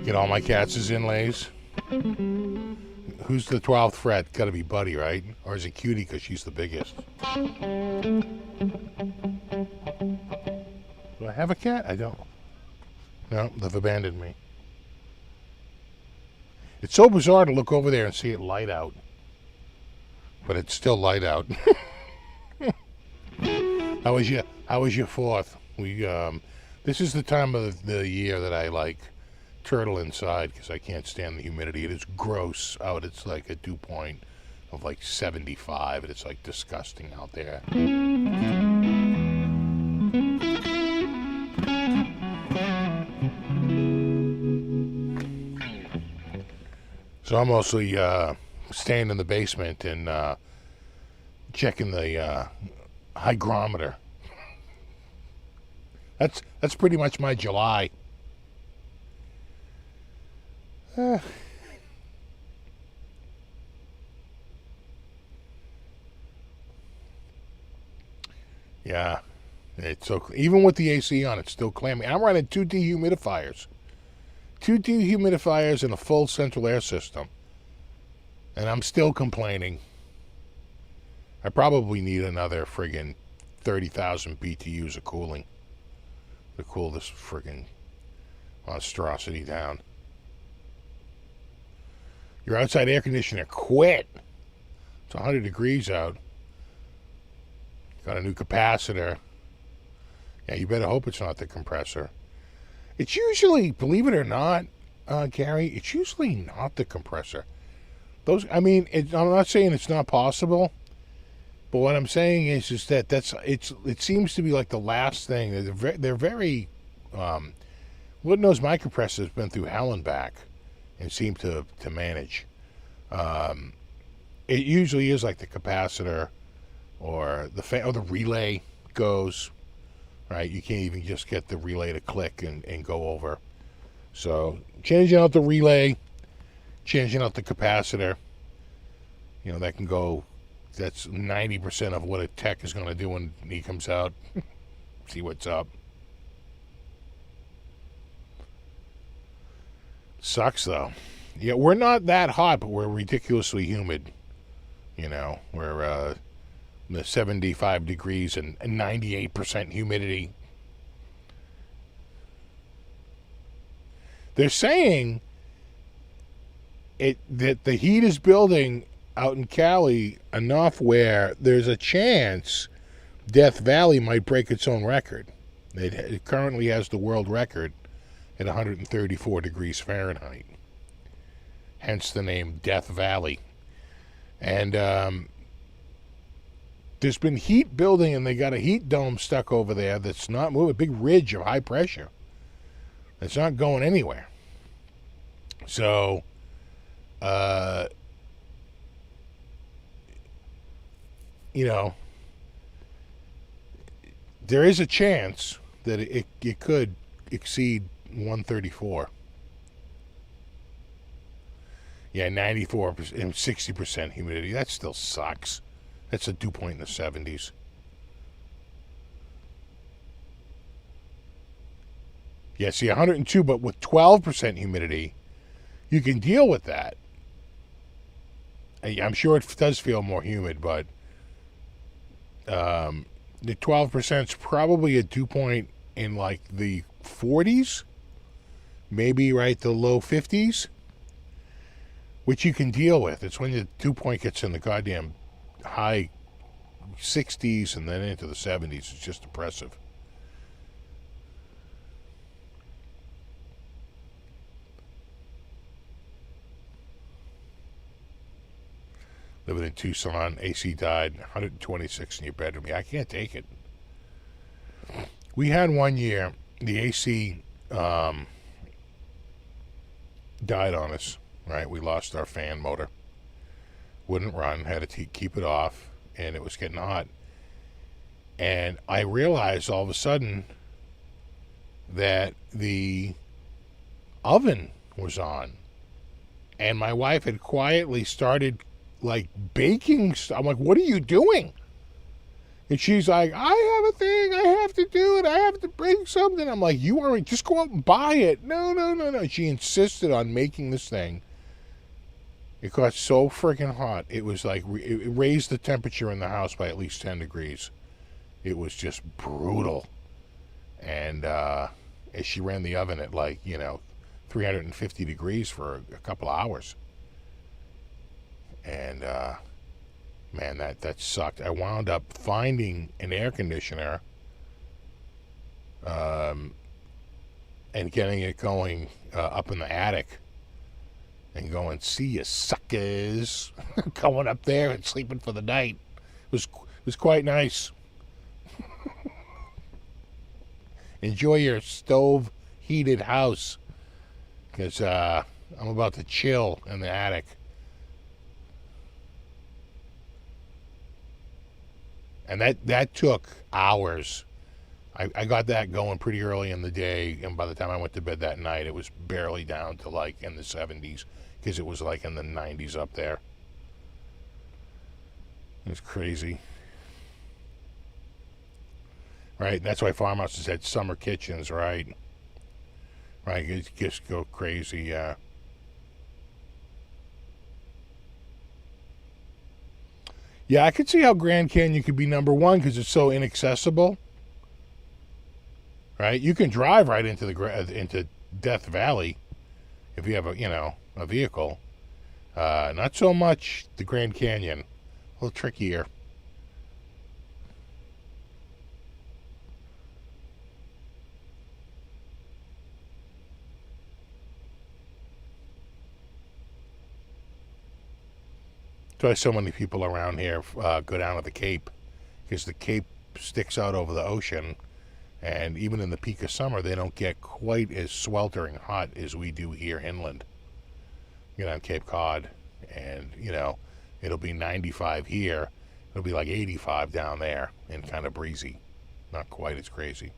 Get all my cats as inlays. Who's the 12th fret? Gotta be Buddy, right? Or is it Cutie because she's the biggest? Do I have a cat? I don't. No, they've abandoned me. It's so bizarre to look over there and see it light out. but it's still light out. How was your 4th? This is the time of the year that I like turtle inside because I can't stand the humidity. It is gross out. It's like a dew point of like 75, and it's like disgusting out there. So I'm mostly staying in the basement and checking the hygrometer. That's pretty much my July. Yeah, it's so even with the AC on, it's still clammy. I'm running 2 dehumidifiers. 2 dehumidifiers and a full central air system. And I'm still complaining. I probably need another friggin' 30,000 BTUs of cooling to cool this friggin' monstrosity down. Your outside air conditioner quit. It's 100 degrees out. Got a new capacitor. Yeah, you better hope it's not the compressor. It's usually, believe it or not, Gary, it's usually not the compressor. I'm not saying it's not possible, but what I'm saying is that it seems to be like the last thing. They're very, Lord knows my compressor's been through hell and back and seem to manage. It usually is like the capacitor or the relay goes. Right, you can't even just get the relay to click and go over. So changing out the relay, changing out the capacitor, that can go. That's 90% of what a tech is going to do when he comes out. See what's up. Sucks though. Yeah, we're not that hot, but we're ridiculously humid. We're the 75 degrees and 98% humidity. They're saying that the heat is building out in Cali enough where there's a chance Death Valley might break its own record. It currently has the world record at 134 degrees Fahrenheit. Hence the name Death Valley. And there's been heat building, and they got a heat dome stuck over there that's not moving, a big ridge of high pressure. It's not going anywhere. So, there is a chance that it could exceed 134. Yeah, 94% and 60% humidity. That still sucks. That's a dew point in the 70s. Yeah, see, 102, but with 12% humidity, you can deal with that. I'm sure it does feel more humid, but the 12% is probably a dew point in like the 40s, maybe the low 50s, which you can deal with. It's when the dew point gets in the goddamn high 60s and then into the 70s. It's just oppressive. Living in Tucson, AC died, 126 in your bedroom. Yeah, I can't take it. We had one year, the AC died on us, right? We lost our fan motor. Wouldn't run, had to keep it off, and it was getting hot. And I realized all of a sudden that the oven was on. And my wife had quietly started baking. I'm like, what are you doing? And she's like, I have a thing, I have to do it, I have to bring something. I'm like, you are, just go out and buy it. No. She insisted on making this thing. It got so freaking hot. It was like, it raised the temperature in the house by at least 10 degrees. It was just brutal. And as she ran the oven at 350 degrees for a couple of hours. And Man, that sucked. I wound up finding an air conditioner and getting it going up in the attic and going, see you suckers, going up there and sleeping for the night. It was quite nice. Enjoy your stove heated house, because I'm about to chill in the attic. And that took hours. I got that going pretty early in the day, and by the time I went to bed that night, it was barely down to like in the 70s, because it was like in the 90s up there. It was crazy. Right? That's why farmhouses had summer kitchens, right? Right, it just go crazy, yeah. Yeah, I could see how Grand Canyon could be number one because it's so inaccessible. Right? You can drive right into Death Valley if you have a vehicle. Not so much the Grand Canyon. A little trickier. That's why so many people around here go down to the Cape, because the Cape sticks out over the ocean, and even in the peak of summer, they don't get quite as sweltering hot as we do here inland. You know, on Cape Cod, and it'll be 95 here, it'll be like 85 down there, and kind of breezy, not quite as crazy.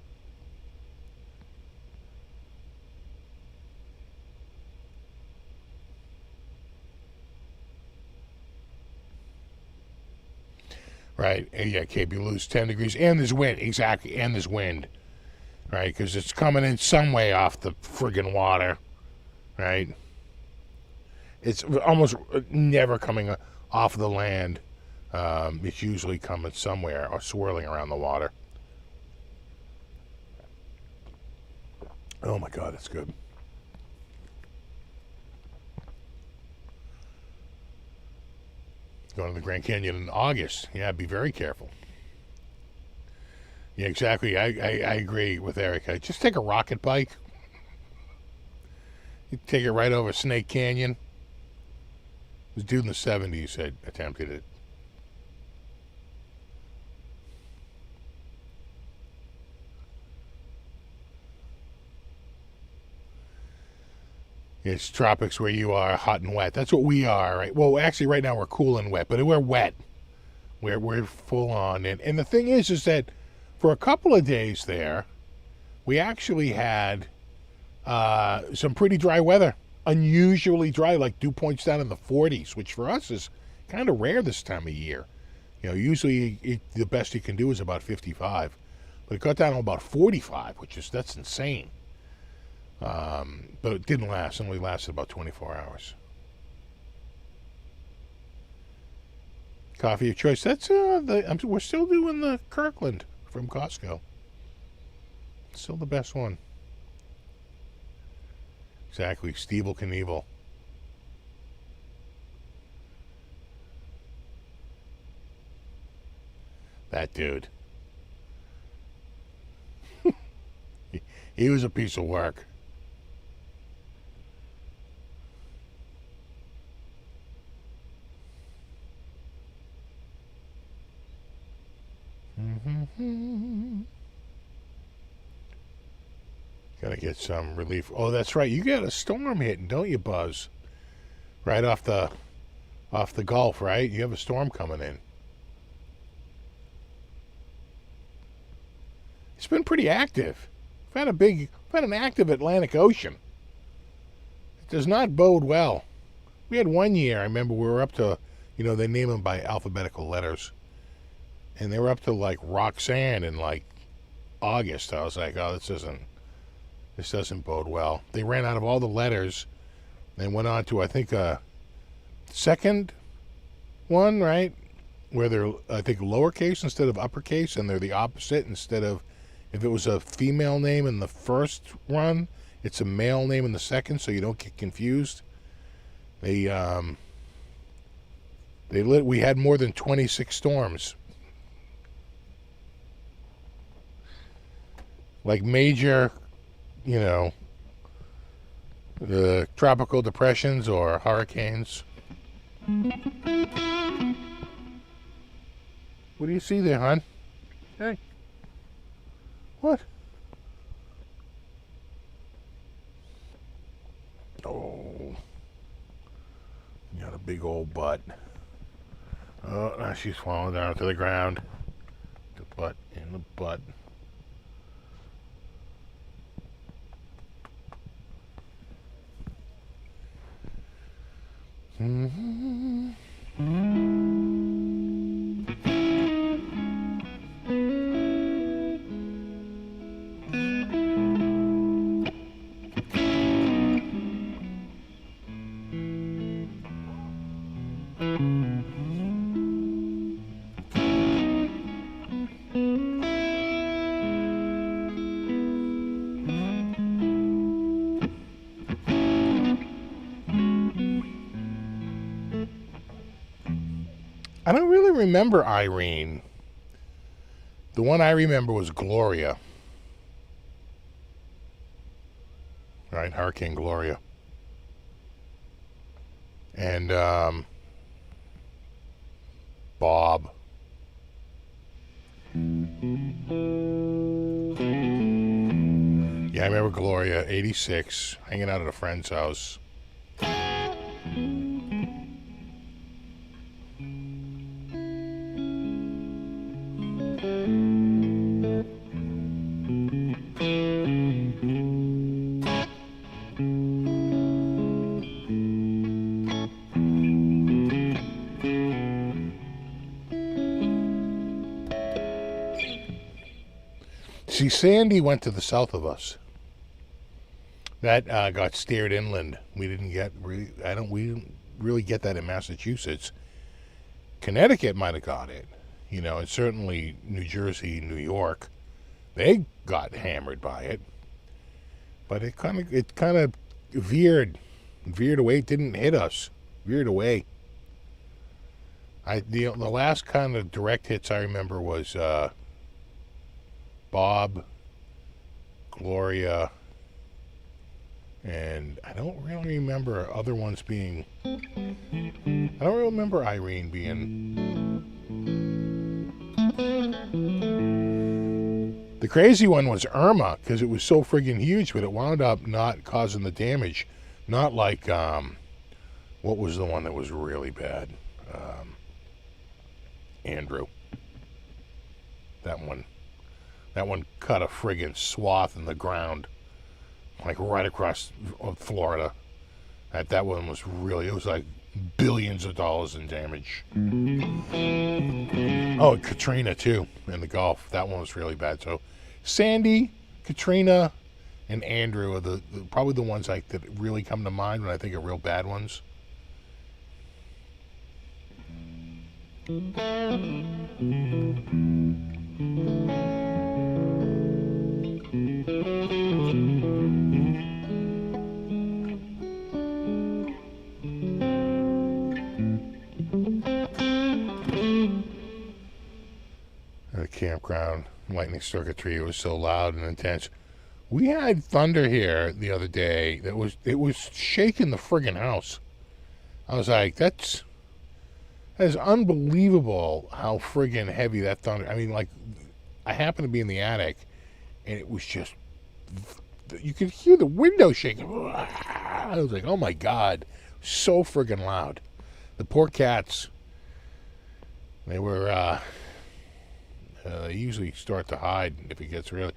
Right, yeah, Cape, you lose 10 degrees, and there's wind, exactly, and there's wind, right, because it's coming in some way off the friggin' water, right? It's almost never coming off the land. It's usually coming somewhere or swirling around the water. Oh my God, it's good. Going to the Grand Canyon in August. Yeah, be very careful. Yeah, exactly. I agree with Eric. Just take a rocket bike. You take it right over Snake Canyon. This dude in the 70s had attempted it. It's tropics where you are, hot and wet. That's what we are, right? Well, actually, right now we're cool and wet, but we're wet. We're full on. And the thing is that for a couple of days there, we actually had some pretty dry weather. Unusually dry, like dew points down in the 40s, which for us is kind of rare this time of year. Usually the best you can do is about 55, but it got down to about 45, that's insane. But it didn't last. It only lasted about 24 hours. Coffee of choice. That's we're still doing the Kirkland from Costco. Still the best one. Exactly. Stevel Knievel. That dude. He was a piece of work. Gotta get some relief. Oh, that's right. You got a storm hitting, don't you, Buzz? Right off the Gulf, right? You have a storm coming in. It's been pretty active. We've had an active Atlantic Ocean. It does not bode well. We had one year, I remember we were up to, they name them by alphabetical letters. And they were up to like Roxanne in like August. I was like, oh, this doesn't bode well. They ran out of all the letters and went on to, I think, a second one, right? Where they're, I think, lowercase instead of uppercase, and they're the opposite. Instead of, if it was a female name in the first run, it's a male name in the second, so you don't get confused. They We had more than 26 storms. Like major, tropical depressions or hurricanes. What do you see there, hon? Hey. What? Oh. You got a big old butt. Oh, now she's falling down to the ground. The butt in the butt. Mm-hmm. I don't really remember Irene. The one I remember was Gloria. Right, Hurricane Gloria. And Bob. Yeah, I remember Gloria, 86, hanging out at a friend's house. See, Sandy went to the south of us. That got steered inland. We didn't get. We didn't really get that in Massachusetts. Connecticut might have got it, and certainly New Jersey, New York, they got hammered by it. But it kind of veered away. It didn't hit us. Veered away. The last kind of direct hits I remember was Bob, Gloria, and I don't really remember other ones being. I don't remember Irene being. The crazy one was Irma, because it was so friggin' huge, but it wound up not causing the damage. Not like, what was the one that was really bad? Andrew. That one cut a friggin' swath in the ground, like right across Florida. That one was really, it was like billions of dollars in damage. Oh, Katrina too, in the Gulf. That one was really bad. So Sandy, Katrina, and Andrew are the probably the ones that really come to mind when I think of real bad ones. The campground lightning circuitry, it was so loud and intense. We had thunder here the other day it was shaking the friggin' house. I was like, that is unbelievable how friggin' heavy that thunder. I mean, like, I happened to be in the attic and it was just, you could hear the window shaking. I was like, oh my God, so friggin' loud. The poor cats, they were, they usually start to hide if it gets really.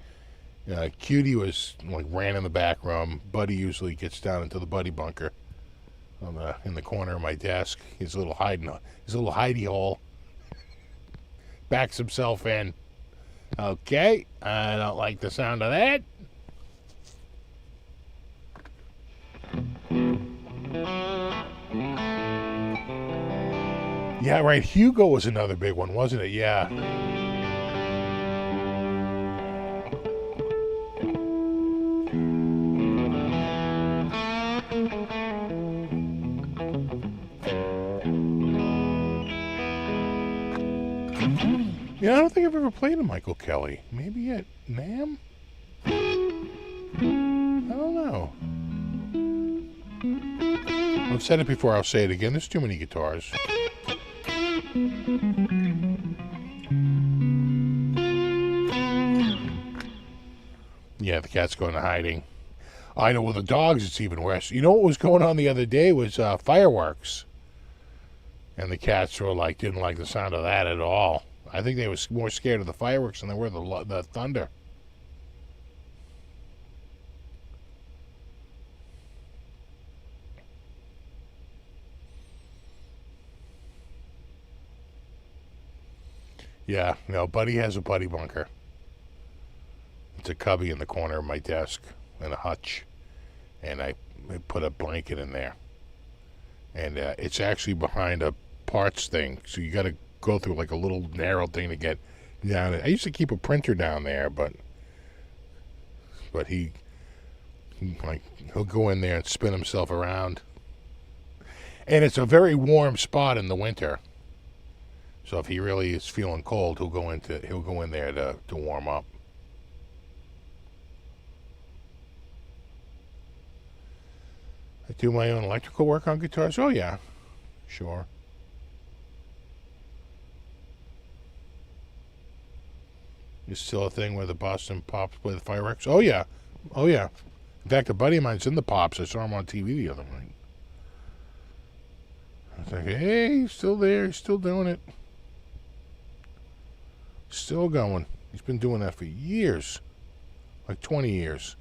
Cutie was like ran in the back room. Buddy usually gets down into the buddy bunker in the corner of my desk. His little hidey hole. Backs himself in. Okay, I don't like the sound of that. Yeah, right. Hugo was another big one, wasn't it? Yeah. Yeah, I don't think I've ever played a Michael Kelly. Maybe at NAMM? I don't know. I've said it before, I'll say it again. There's too many guitars. Yeah, the cat's going to hiding. I know with the dogs it's even worse. You know what was going on the other day was fireworks. And the cats were like, didn't like the sound of that at all. I think they were more scared of the fireworks than they were the thunder. Yeah, no, Buddy has a Buddy bunker. It's a cubby in the corner of my desk and a hutch. And I put a blanket in there. And it's actually behind a parts thing. So you got to go through like a little narrow thing to get down. I used to keep a printer down there, but he'll go in there and spin himself around. And it's a very warm spot in the winter. So if he really is feeling cold, he'll go in there to warm up. I do my own electrical work on guitars. Oh yeah, sure. Is still a thing where the Boston Pops play the fireworks? Oh yeah, oh yeah. In fact, a buddy of mine's in the Pops. I saw him on TV the other night. I was like, hey, he's still there. He's still doing it. Still going. He's been doing that for years. Like 20 years.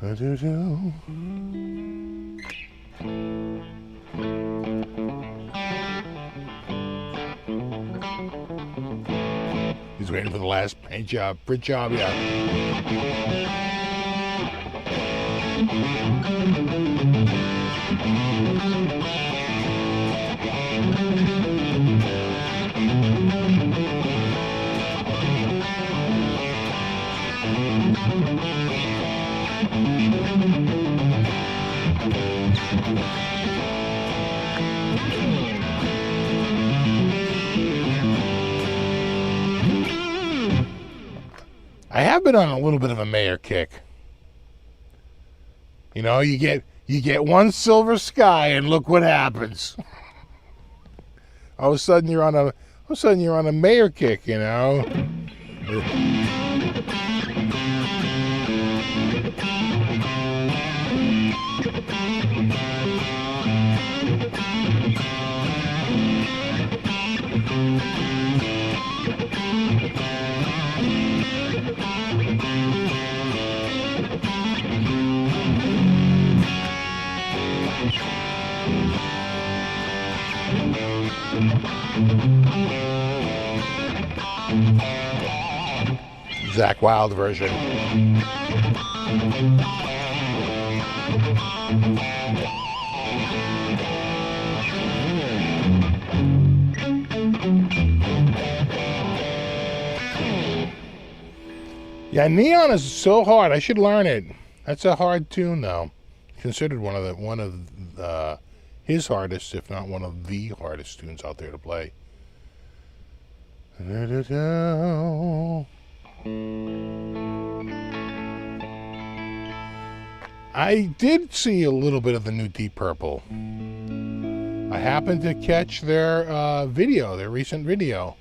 Da-da-da. He's waiting for the last paint job, print job, yeah. I have been on a little bit of a Mayer kick. You know, you get one Silver Sky and look what happens. All of a sudden you're on a Mayer kick, you know. Zach Wilde version. Yeah, Neon is so hard. I should learn it. That's a hard tune, though. Considered one of his hardest, if not one of the hardest tunes out there to play. I did see a little bit of the new Deep Purple. I happened to catch their their recent video.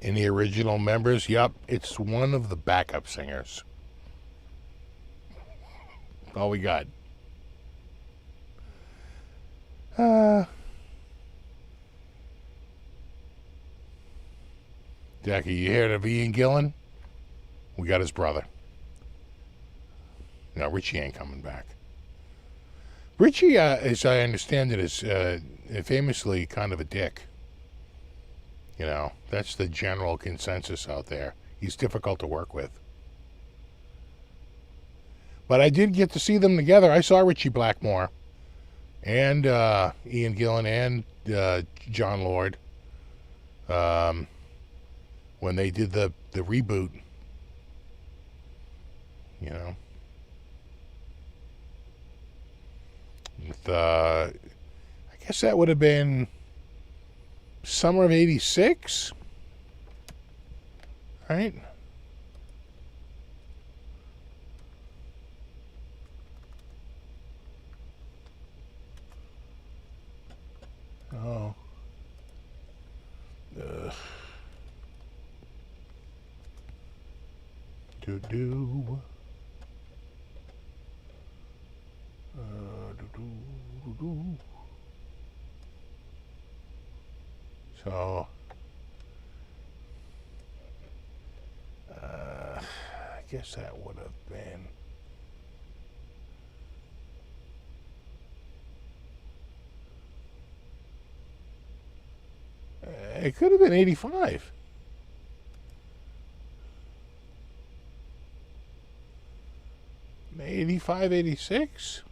In the original members, yup, it's one of the backup singers. All we got. Jackie, you heard of Ian Gillan? We got his brother. No, Richie ain't coming back. Richie, as I understand it, is famously kind of a dick. You know, that's the general consensus out there. He's difficult to work with. But I did get to see them together. I saw Richie Blackmore and Ian Gillan and John Lord when they did the reboot. You know. With, I guess that would have been summer of '86, right? Oh. Do-do. So, I guess that would have been it could have been 85. '85, '86.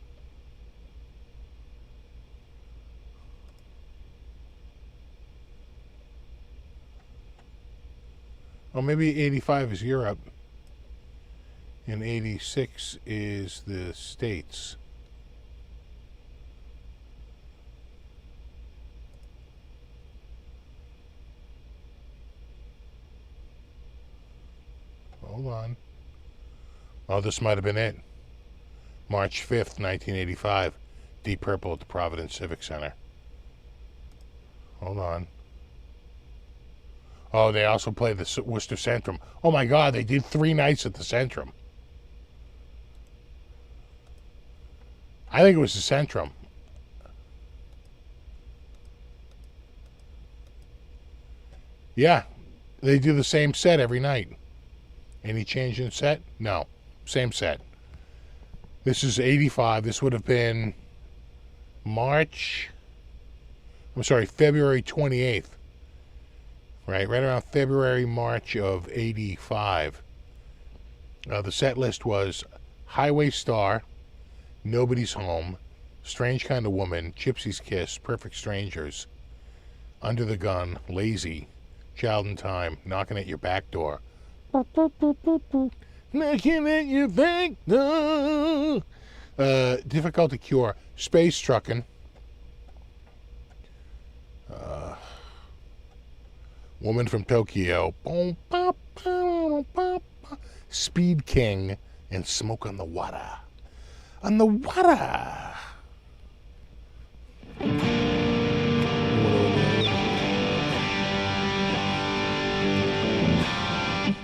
Or maybe 85 is Europe, and 86 is the States. Hold on. Oh, this might have been it. March 5th, 1985. Deep Purple at the Providence Civic Center. Hold on. Oh, they also played the Worcester Centrum. Oh my God, they did 3 nights at the Centrum. I think it was the Centrum. Yeah, they do the same set every night. Any change in set? No, same set. This is 85. This would have been February 28th. Right around February, March of '85. The set list was Highway Star, Nobody's Home, Strange Kind of Woman, Gypsy's Kiss, Perfect Strangers, Under the Gun, Lazy, Child in Time, Knocking at Your Back Door. Knocking at your back door. Difficult to Cure, Space Truckin'. Woman from Tokyo, Speed King, and Smoke on the Water. On the water!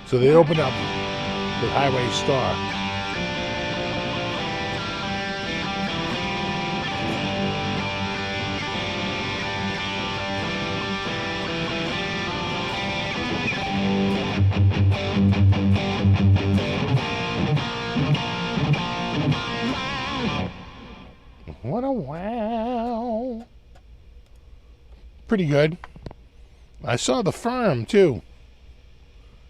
So they opened up with Highway Star. What a wow. Pretty good. I saw The Firm, too.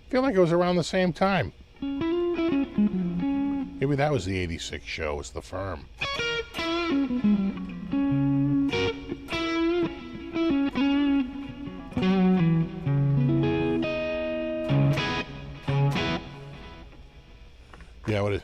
Feel like it was around the same time. Maybe that was the '86 show, was The Firm. Yeah, what is...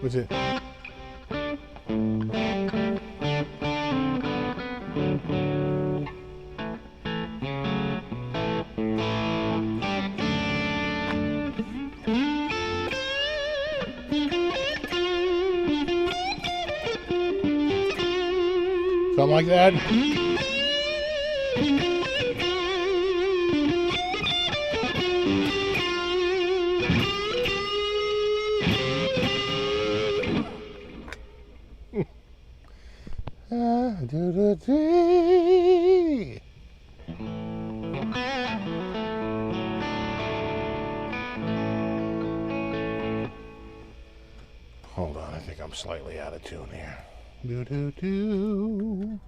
What's it? Something like that. Hold on, I think I'm slightly out of tune here. Do.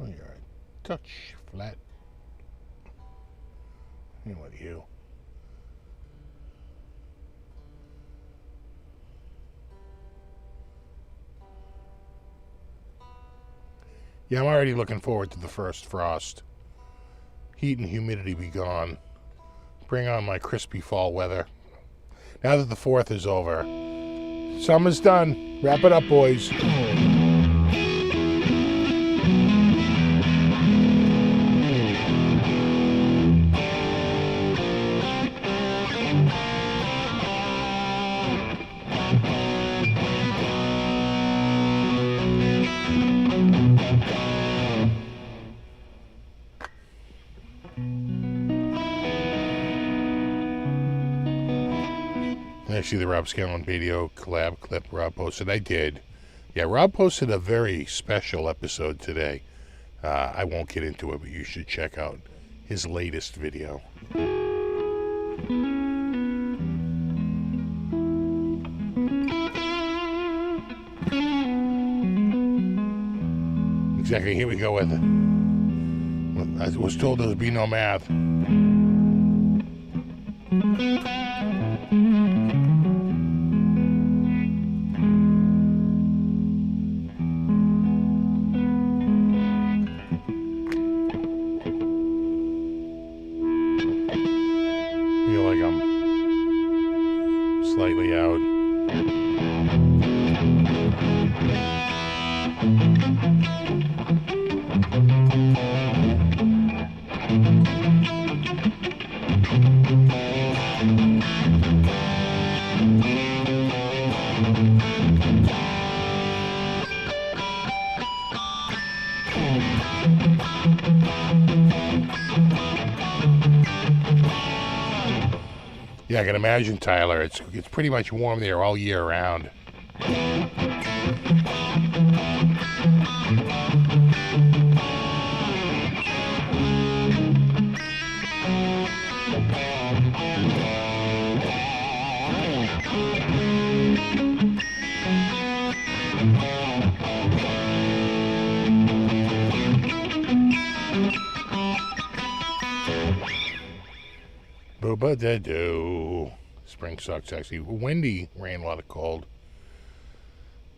Oh, you're a touch flat. And with you. Yeah, I'm already looking forward to the first frost. Heat and humidity be gone. Bring on my crispy fall weather. Now that the 4th is over, summer's done. Wrap it up, boys. I see the Rob Scanlon video collab clip Rob posted. I did. Yeah, Rob posted a very special episode today. I won't get into it, but you should check out his latest video. Exactly, here we go with it. I was told there would be no math. Feel like I'm slightly out. Yeah, I can imagine, Tyler. It's pretty much warm there all year round. Booba-da-doo. Spring sucks, actually. Windy, rain, a lot of cold.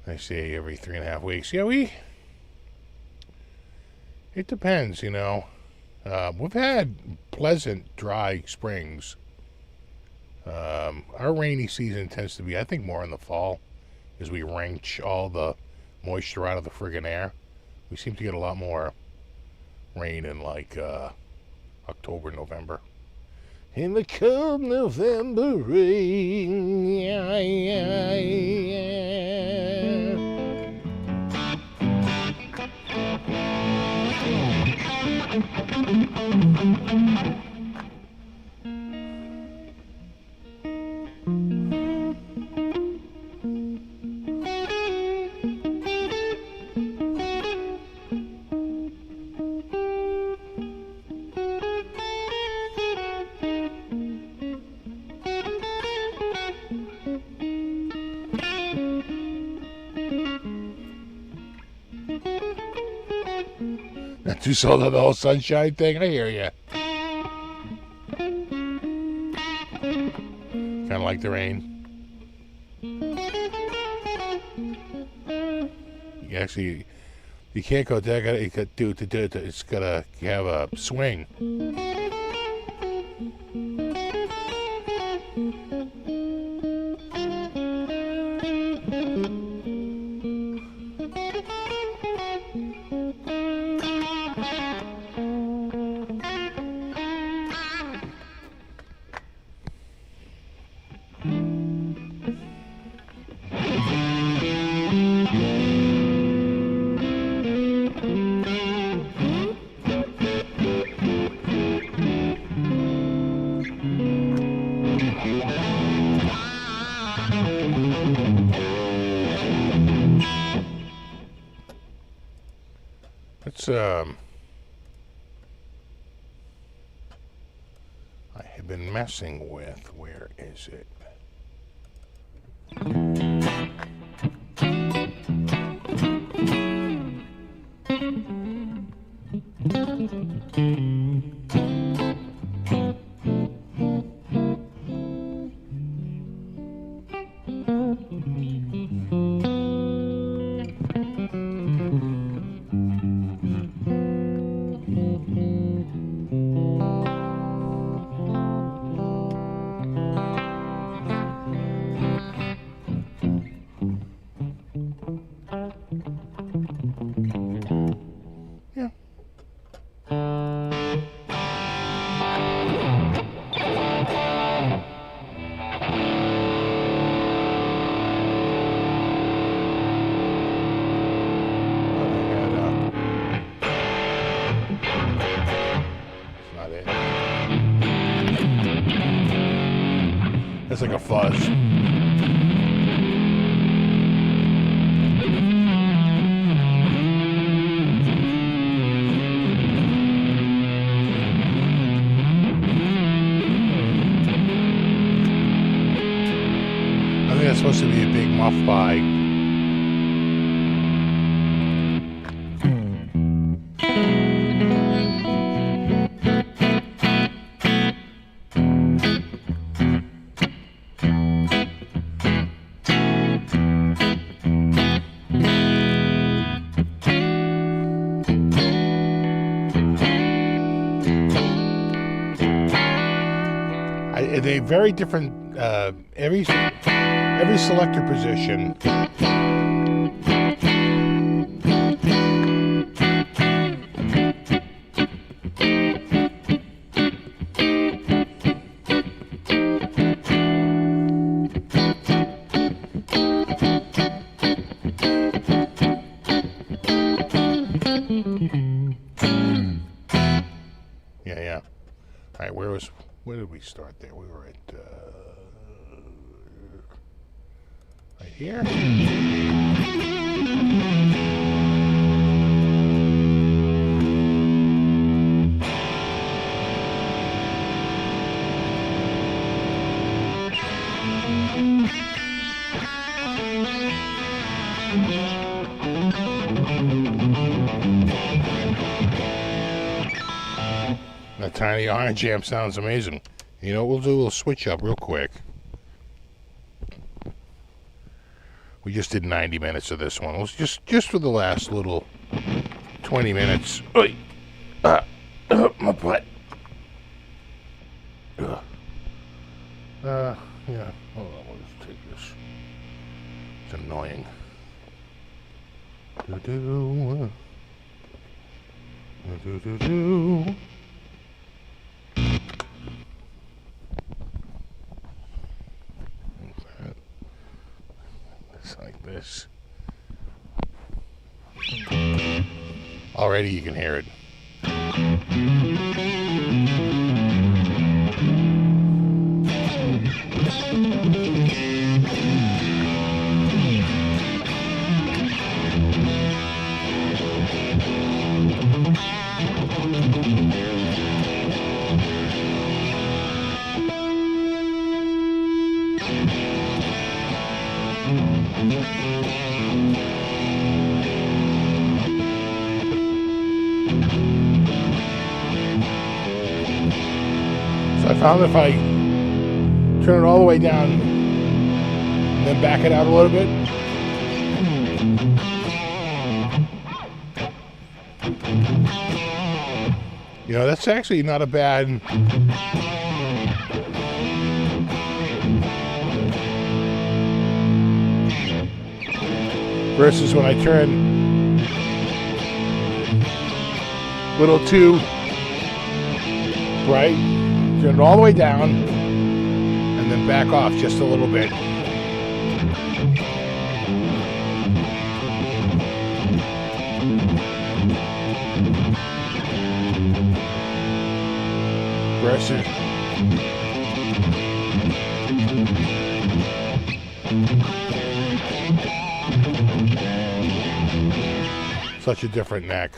I say every 3.5 weeks. Yeah, it depends, you know. We've had pleasant, dry springs. Our rainy season tends to be, I think, more in the fall, as we wrench all the moisture out of the friggin' air. We seem to get a lot more rain in, like, October, November. In the cold November rain, yeah, yeah, yeah. Not too sold on the whole sunshine thing. I hear you. Kind of like the rain. You can't go there. It's gotta have a swing. Let's I have been messing with, where is it? It's like a fuzz. I think that's supposed to be a big muff by. They're very different. Every selector position yeah. All right, where did we start there? We were at right here. That tiny orange amp sounds amazing. You know what we'll do? We'll switch up real quick. We just did 90 minutes of this one. It was just for the last little 20 minutes. Oy! My butt. Yeah. Hold on, we'll just take this. It's annoying. Like this. Already you can hear it. So I found if I turn it all the way down and then back it out a little bit, you know, that's actually not a bad versus when I turn a little too bright, turn it all the way down, and then back off just a little bit. Versus such a different neck.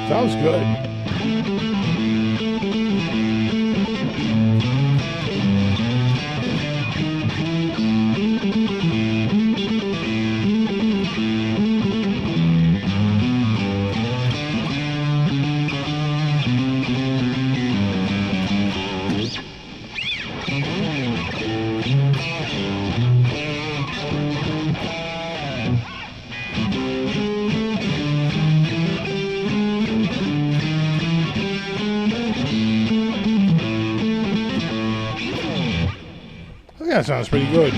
Sounds good. That sounds pretty good.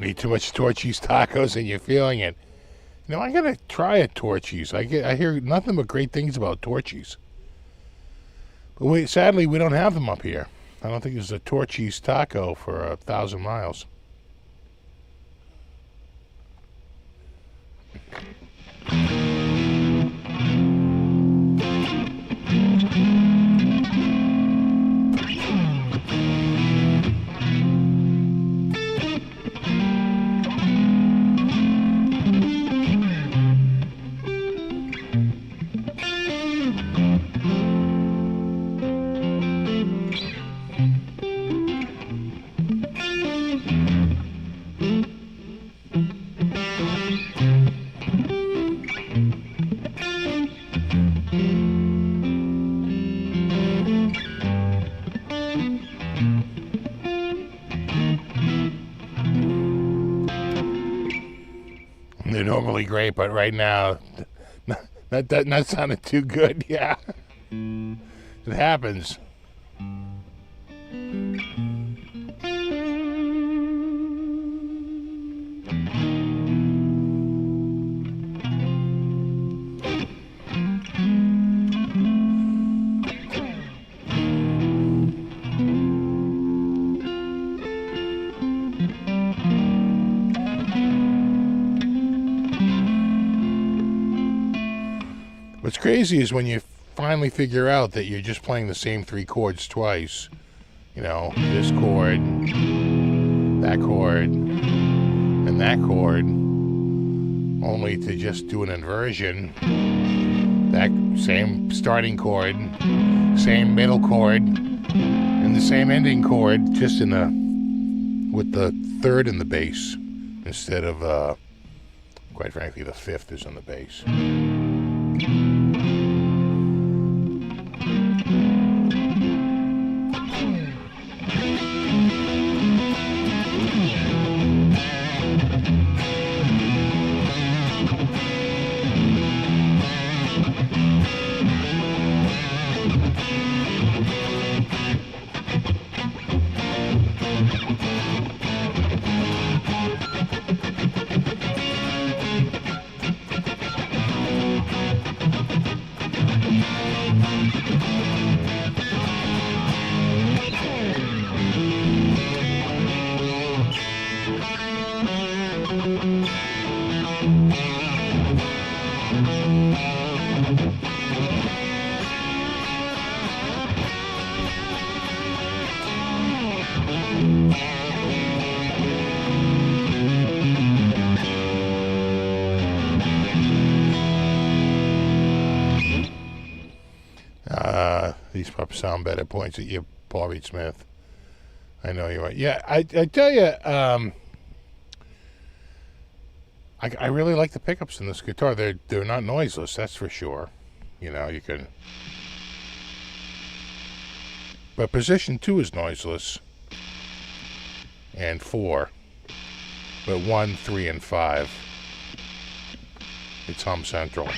Eat too much Torchy's tacos and you're feeling it. You know, I gotta try a Torchy's. I hear nothing but great things about Torchy's. But sadly, we don't have them up here. I don't think there's a Torchy's taco for 1,000 miles. They're normally great, but right now, not sounding too good. Yeah, it happens. What's crazy is when you finally figure out that you're just playing the same 3 chords twice. You know, this chord, that chord, and that chord, only to just do an inversion. That same starting chord, same middle chord, and the same ending chord, just with the 3rd in the bass, instead of, quite frankly, the 5th is on the bass. These pups sound better. Points at you, Paul Reed Smith. I know you're right. Yeah, I tell you, I really like the pickups in this guitar. They're not noiseless, that's for sure. You know, you can. But position 2 is noiseless. And 4. But 1, 3, and 5. It's hum central.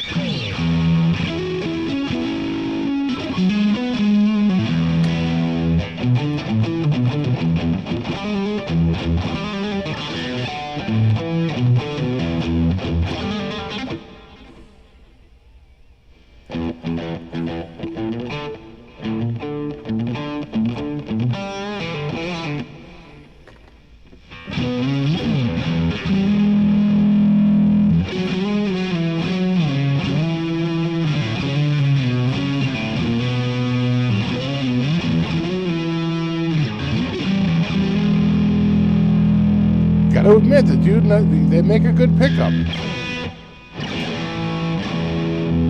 Gotta admit, the dude, they make a good pickup.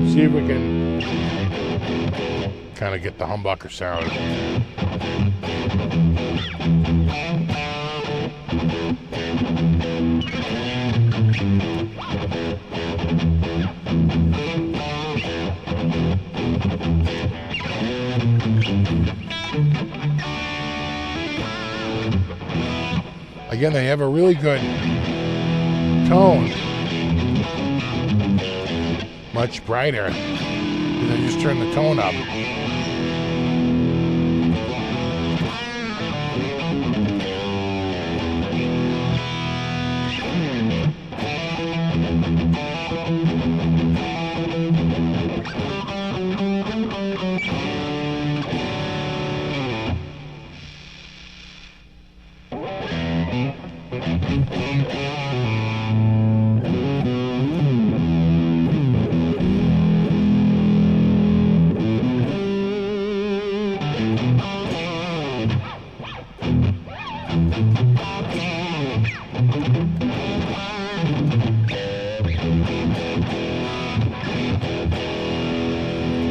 See if we can kind of get the humbucker sound. Again, they have a really good tone. Much brighter. I just turned the tone up.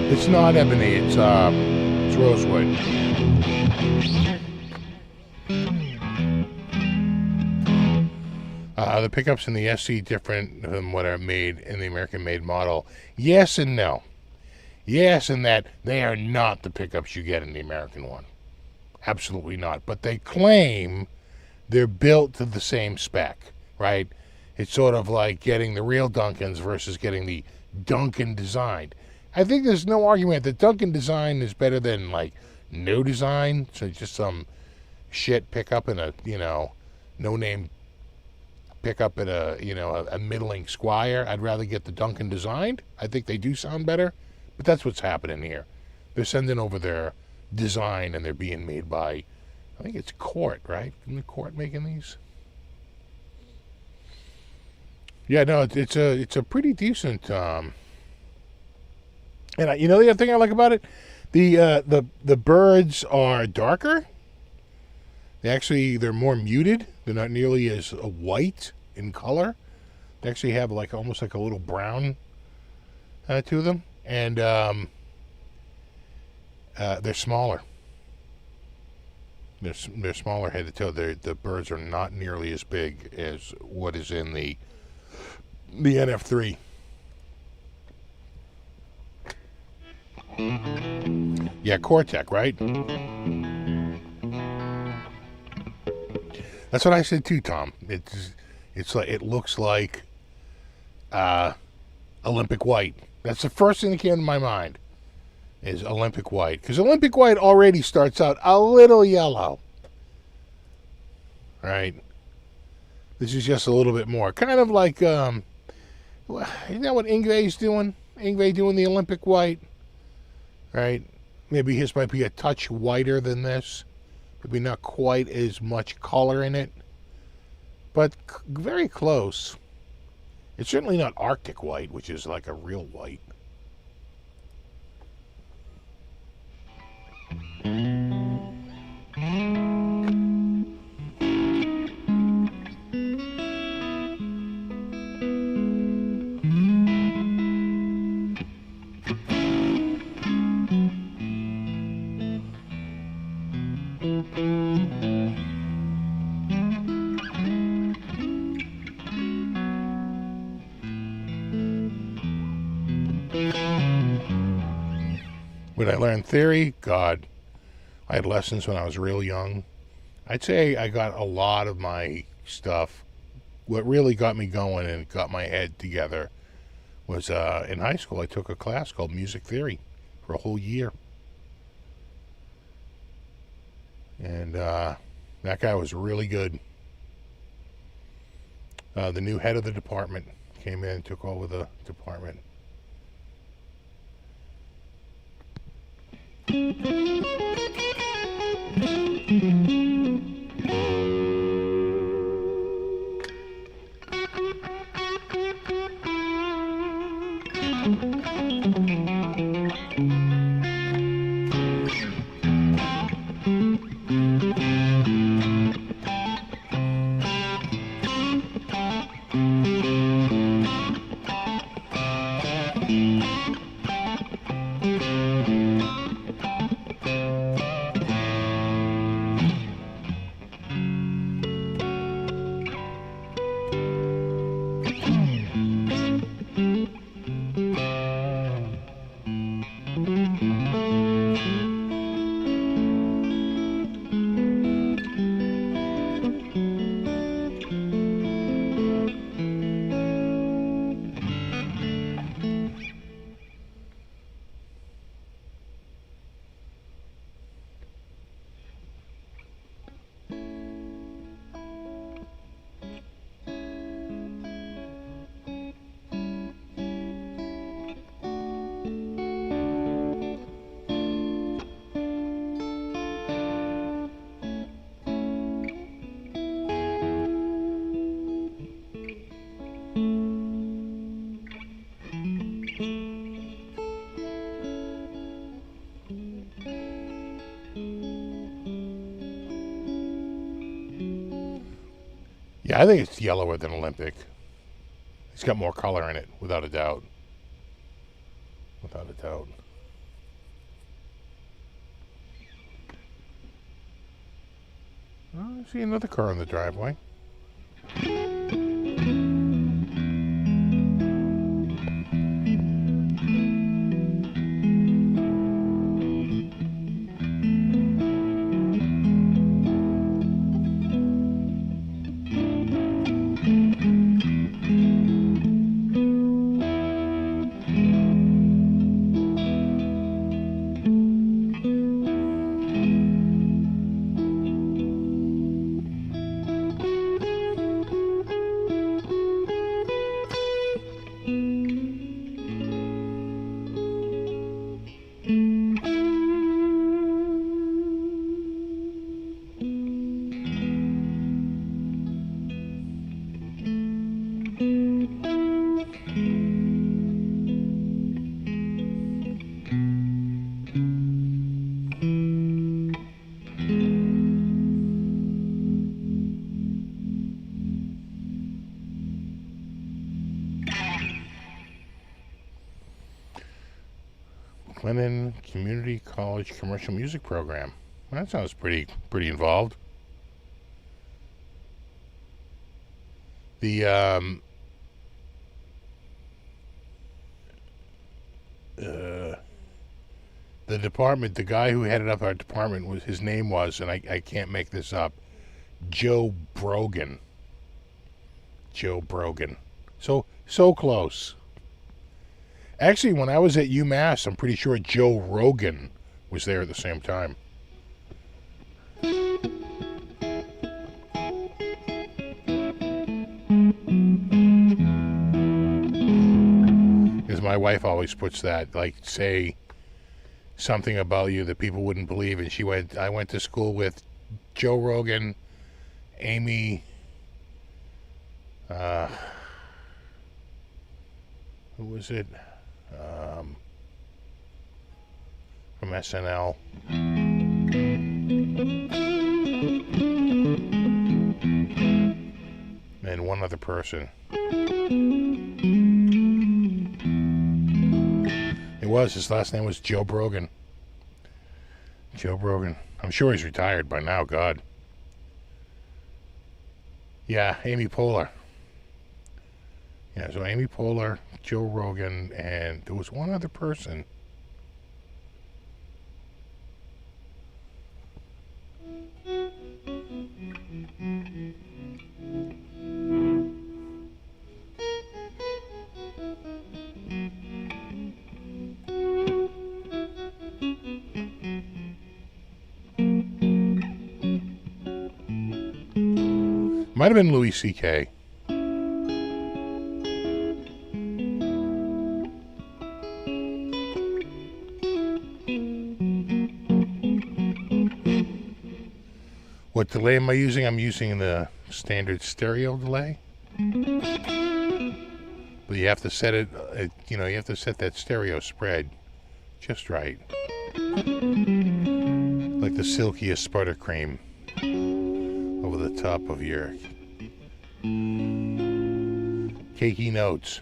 It's not ebony, it's rosewood. The pickups in the SC different than what are made in the American-made model. Yes and no. Yes, in that they are not the pickups you get in the American one. Absolutely not. But they claim they're built to the same spec, right? It's sort of like getting the real Duncans versus getting the Duncan design. I think there's no argument that Duncan design is better than, like, no design. So just some shit pickup in a, you know, no-name pickup at a, you know, a middling Squire. I'd rather get the Duncan designed. I think they do sound better. But that's what's happening here. They're sending over their design and they're being made by, I think it's Court, right? Isn't the Court making these? Yeah, no, it's a pretty decent. And you know the other thing I like about it, the birds are darker. They're more muted. They're not nearly as white in color. They actually have like almost like a little brown to them, and they're smaller. They're smaller head to toe. The birds are not nearly as big as what is in the NF3. Yeah, Cortec, right? That's what I said too, Tom. It's like it looks like Olympic white. That's the first thing that came to my mind is Olympic white, because Olympic white already starts out a little yellow, right? This is just a little bit more, kind of like isn't that what Ingve's doing? Ingve doing the Olympic white, right? Maybe his might be a touch whiter than this. Maybe not quite as much color in it, but very close. It's certainly not Arctic white, which is like a real white. Did I learn theory? God, I had lessons when I was real young. I'd say I got a lot of my stuff. What really got me going and got my head together was in high school. I took a class called music theory for a whole year. And that guy was really good. The new head of the department came in and took over the department. Yeah, I think it's yellower than Olympic. It's got more color in it, without a doubt. Without a doubt. Oh, I see another car in the driveway. Glennon Community College Commercial Music Program. Well, that sounds pretty involved. The department, the guy who headed up our department, his name was, and I can't make this up, Joe Brogan. Joe Brogan. So close. Actually, when I was at UMass, I'm pretty sure Joe Rogan was there at the same time. Because my wife always puts that, like, say something about you that people wouldn't believe, and I went to school with Joe Rogan, Amy, who was it? From SNL. And one other person. His last name was Joe Brogan. Joe Brogan. I'm sure he's retired by now, God. Yeah, Amy Poehler. Yeah, so Amy Poehler, Joe Rogan, and there was one other person. Might have been Louis C.K. What delay am I using? I'm using the standard stereo delay. But you have to set it, you have to set that stereo spread just right. Like the silkiest buttercream over the top of your cakey notes.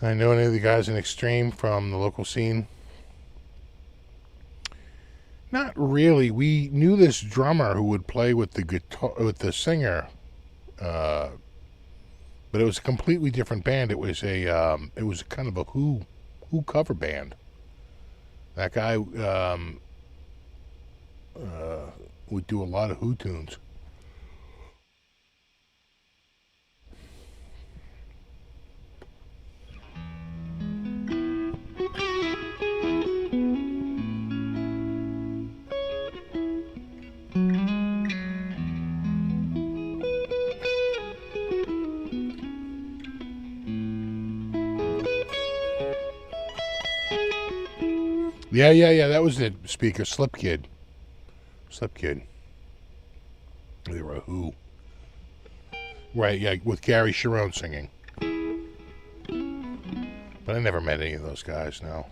I know any of the guys in Extreme from the local scene? Not really. We knew this drummer who would play with the guitar, with the singer, but it was a completely different band. It was kind of a Who cover band. That guy would do a lot of Who tunes. Yeah, that was the speaker, Slip Kid. They were a Who. Right, yeah, with Gary Sharon singing. But I never met any of those guys, no.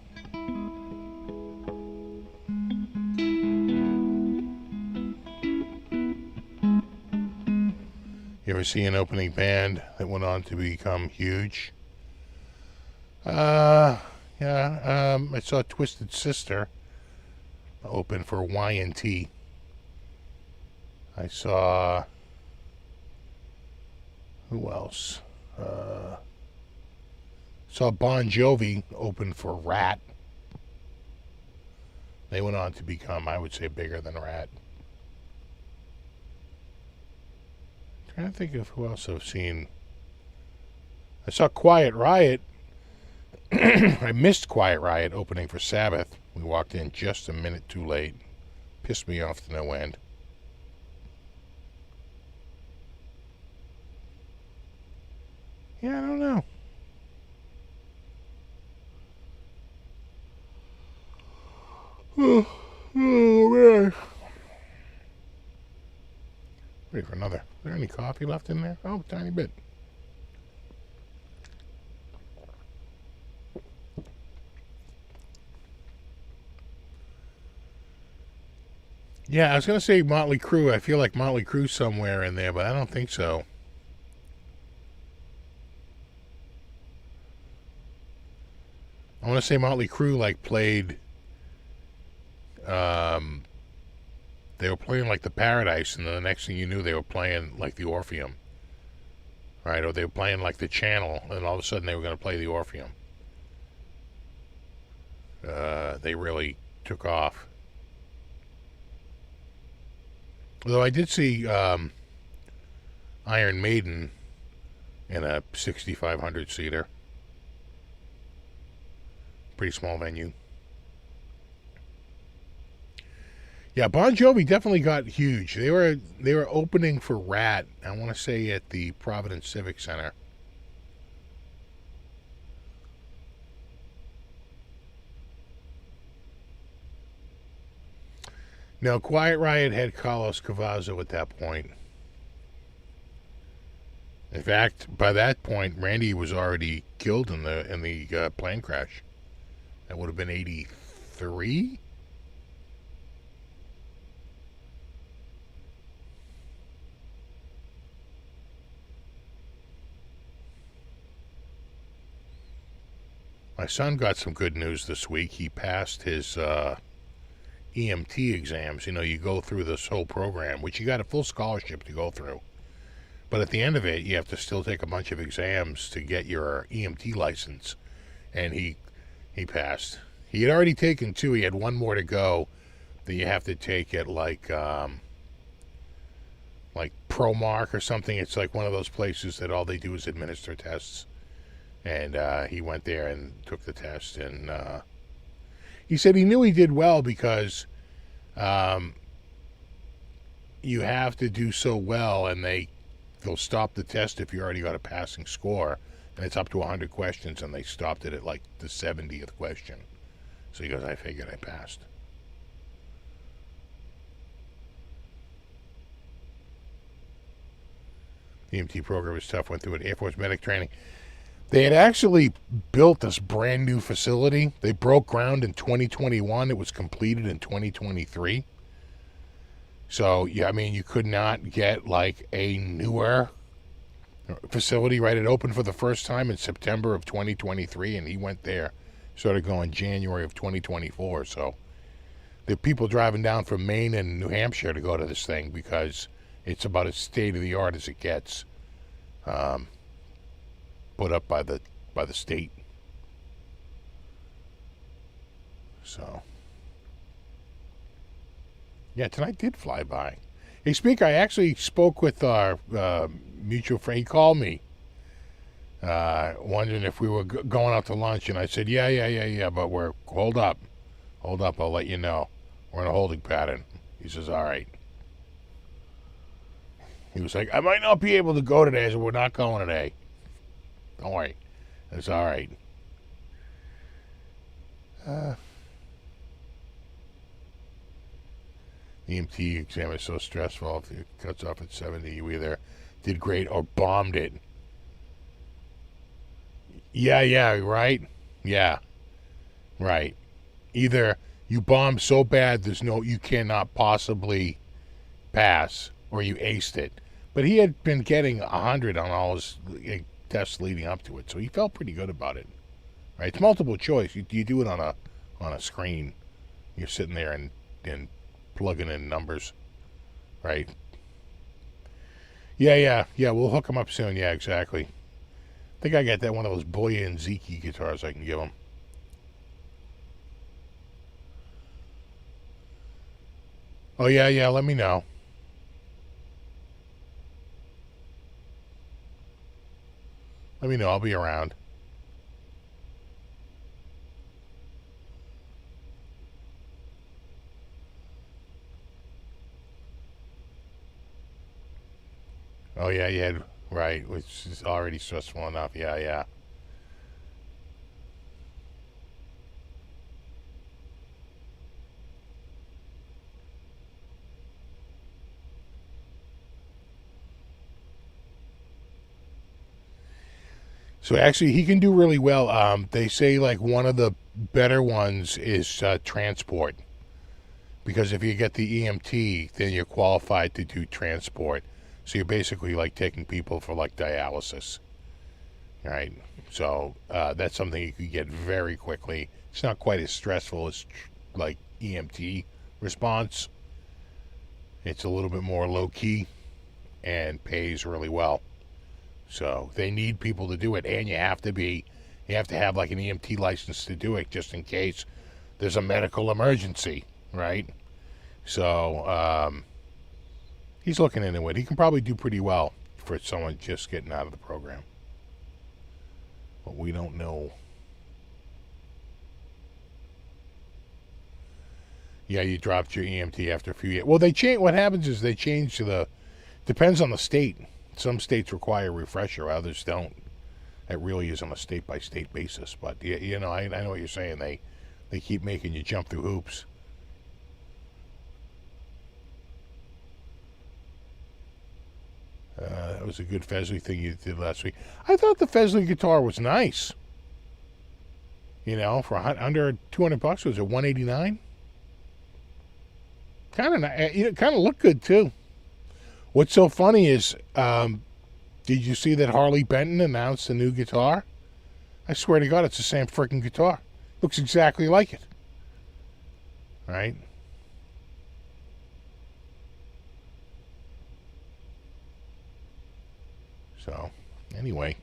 You ever see an opening band that went on to become huge? Yeah, I saw Twisted Sister open for Y&T. I saw, who else? Saw Bon Jovi open for Rat. They went on to become, I would say, bigger than Rat. I'm trying to think of who else I've seen. I saw Quiet Riot. I missed Quiet Riot opening for Sabbath. We walked in just a minute too late. Pissed me off to no end. Yeah, I don't know. Oh man. Wait for another. Is there any coffee left in there? Oh, a tiny bit. Yeah, I was going to say Motley Crue. I feel like Motley Crue's somewhere in there, but I don't think so. I want to say Motley Crue played, they were playing the Paradise, and then the next thing you knew they were playing the Orpheum. Right? Or they were playing the Channel, and all of a sudden they were going to play the Orpheum. They really took off. Although I did see Iron Maiden in a 6,500 seater. Pretty small venue. Yeah, Bon Jovi definitely got huge. They were opening for Rat, I want to say at the Providence Civic Center. Now, Quiet Riot had Carlos Cavazo at that point. In fact, by that point, Randy was already killed in the plane crash. That would have been 83? My son got some good news this week. He passed his EMT exams. You go through this whole program, which you got a full scholarship to go through. But at the end of it, you have to still take a bunch of exams to get your EMT license. And he passed. He had already taken 2. He had 1 more to go that you have to take at like ProMark or something. It's like one of those places that all they do is administer tests. And he went there and took the test. And he said he knew he did well because you have to do so well, and they'll stop the test if you already got a passing score. And it's up to 100 questions, and they stopped it at like the 70th question. So he goes, I figured I passed. The EMT program was tough, went through an Air Force medic training. They had actually built this brand new facility. They broke ground in 2021. It was completed in 2023. So, yeah, I mean, you could not get like a newer facility, right? It opened for the first time in September of 2023, and he went there, started going January of 2024. So the people driving down from Maine and New Hampshire to go to this thing because it's about as state-of-the-art as it gets, put up by the state. So, yeah, tonight did fly by. Hey, Speaker, I actually spoke with our mutual friend. He called me, wondering if we were going out to lunch, and I said, yeah, but hold up, I'll let you know. We're in a holding pattern. He says, all right. He was like, I might not be able to go today. I said, we're not going today. Don't worry. It's all right. EMT exam is so stressful. If it cuts off at 70, you either did great or bombed it. Yeah, right? Yeah, right. Either you bombed so bad you cannot possibly pass, or you aced it. But he had been getting 100 on all his tests leading up to it, so he felt pretty good about it. Right? It's multiple choice. You do it on a screen. You're sitting there and plugging in numbers, right? Yeah. We'll hook him up soon. Yeah, exactly. I think I got that one of those Boya and Zeke guitars I can give him. Oh yeah. Let me know. Let me know. I'll be around. Oh, yeah, right, which is already stressful enough. Yeah. So actually, he can do really well. They say like one of the better ones is transport. Because if you get the EMT, then you're qualified to do transport. So you're basically like taking people for like dialysis, right? So that's something you could get very quickly. It's not quite as stressful as like EMT response. It's a little bit more low key and pays really well. So they need people to do it, and you have to have like an EMT license to do it, just in case there's a medical emergency, right? So he's looking into it. He can probably do pretty well for someone just getting out of the program. But we don't know. Yeah, you dropped your EMT after a few years. Well, what happens is they change depends on the state. Some states require a refresher, others don't. It really is on a state-by-state basis. But, I know what you're saying. They keep making you jump through hoops. That was a good Fesley thing you did last week. I thought the Fesley guitar was nice. For under $200, was it $189? Kind of looked good too. What's so funny is, did you see that Harley Benton announced a new guitar? I swear to God, it's the same freaking guitar. Looks exactly like it. Right? So, anyway.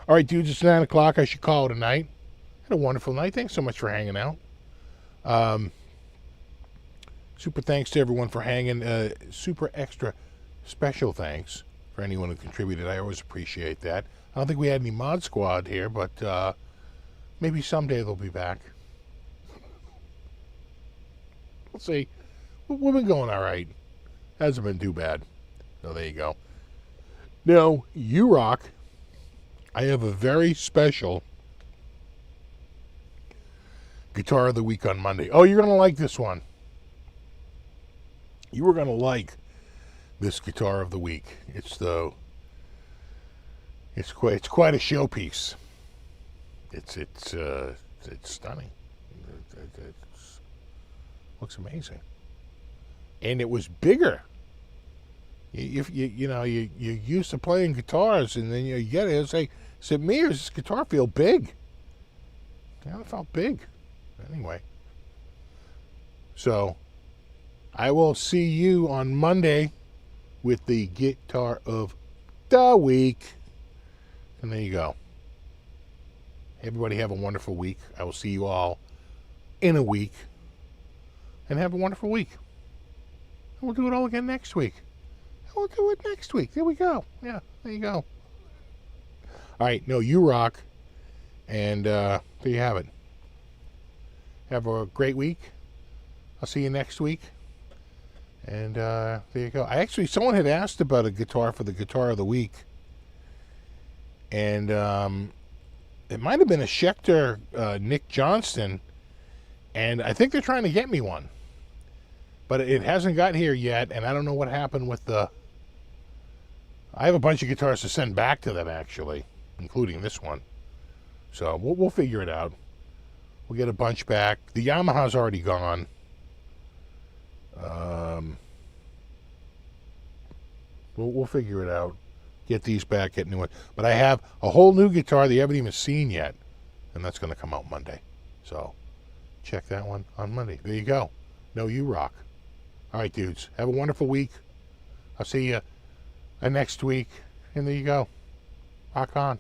All right, dudes, it's 9 o'clock. I should call it a night. Had a wonderful night. Thanks so much for hanging out. Super thanks to everyone for hanging. Super extra special thanks for anyone who contributed. I always appreciate that. I don't think we had any mod squad here, but maybe someday they'll be back. We'll see. We've been going all right. Hasn't been too bad. So there you go. Now, you rock. I have a very special Guitar of the Week on Monday. Oh, you're going to like this one. You are going to like this Guitar of the Week. It's quite a showpiece. It's stunning. It looks amazing. And it was bigger. You used to playing guitars, and then you get it. It's like, said, me, or does this guitar feel big? Yeah, it felt big. Anyway. So, I will see you on Monday with the Guitar of the Week. And there you go. Everybody have a wonderful week. I will see you all in a week. And have a wonderful week. And we'll do it all again next week. We'll do it next week. There we go. Yeah, there you go. All right, no, you rock. And there you have it. Have a great week. I'll see you next week. And there you go. Someone had asked about a guitar for the Guitar of the Week. And it might have been a Schecter Nick Johnston. And I think they're trying to get me one. But it hasn't got here yet. And I don't know what happened with the... I have a bunch of guitars to send back to them, actually, including this one. So we'll figure it out. We'll get a bunch back. The Yamaha's already gone. We'll figure it out. Get these back, get new ones. But I have a whole new guitar that you haven't even seen yet, and that's going to come out Monday. So check that one on Monday. There you go. No, you rock. All right, dudes. Have a wonderful week. I'll see you next week. And there you go. Rock on.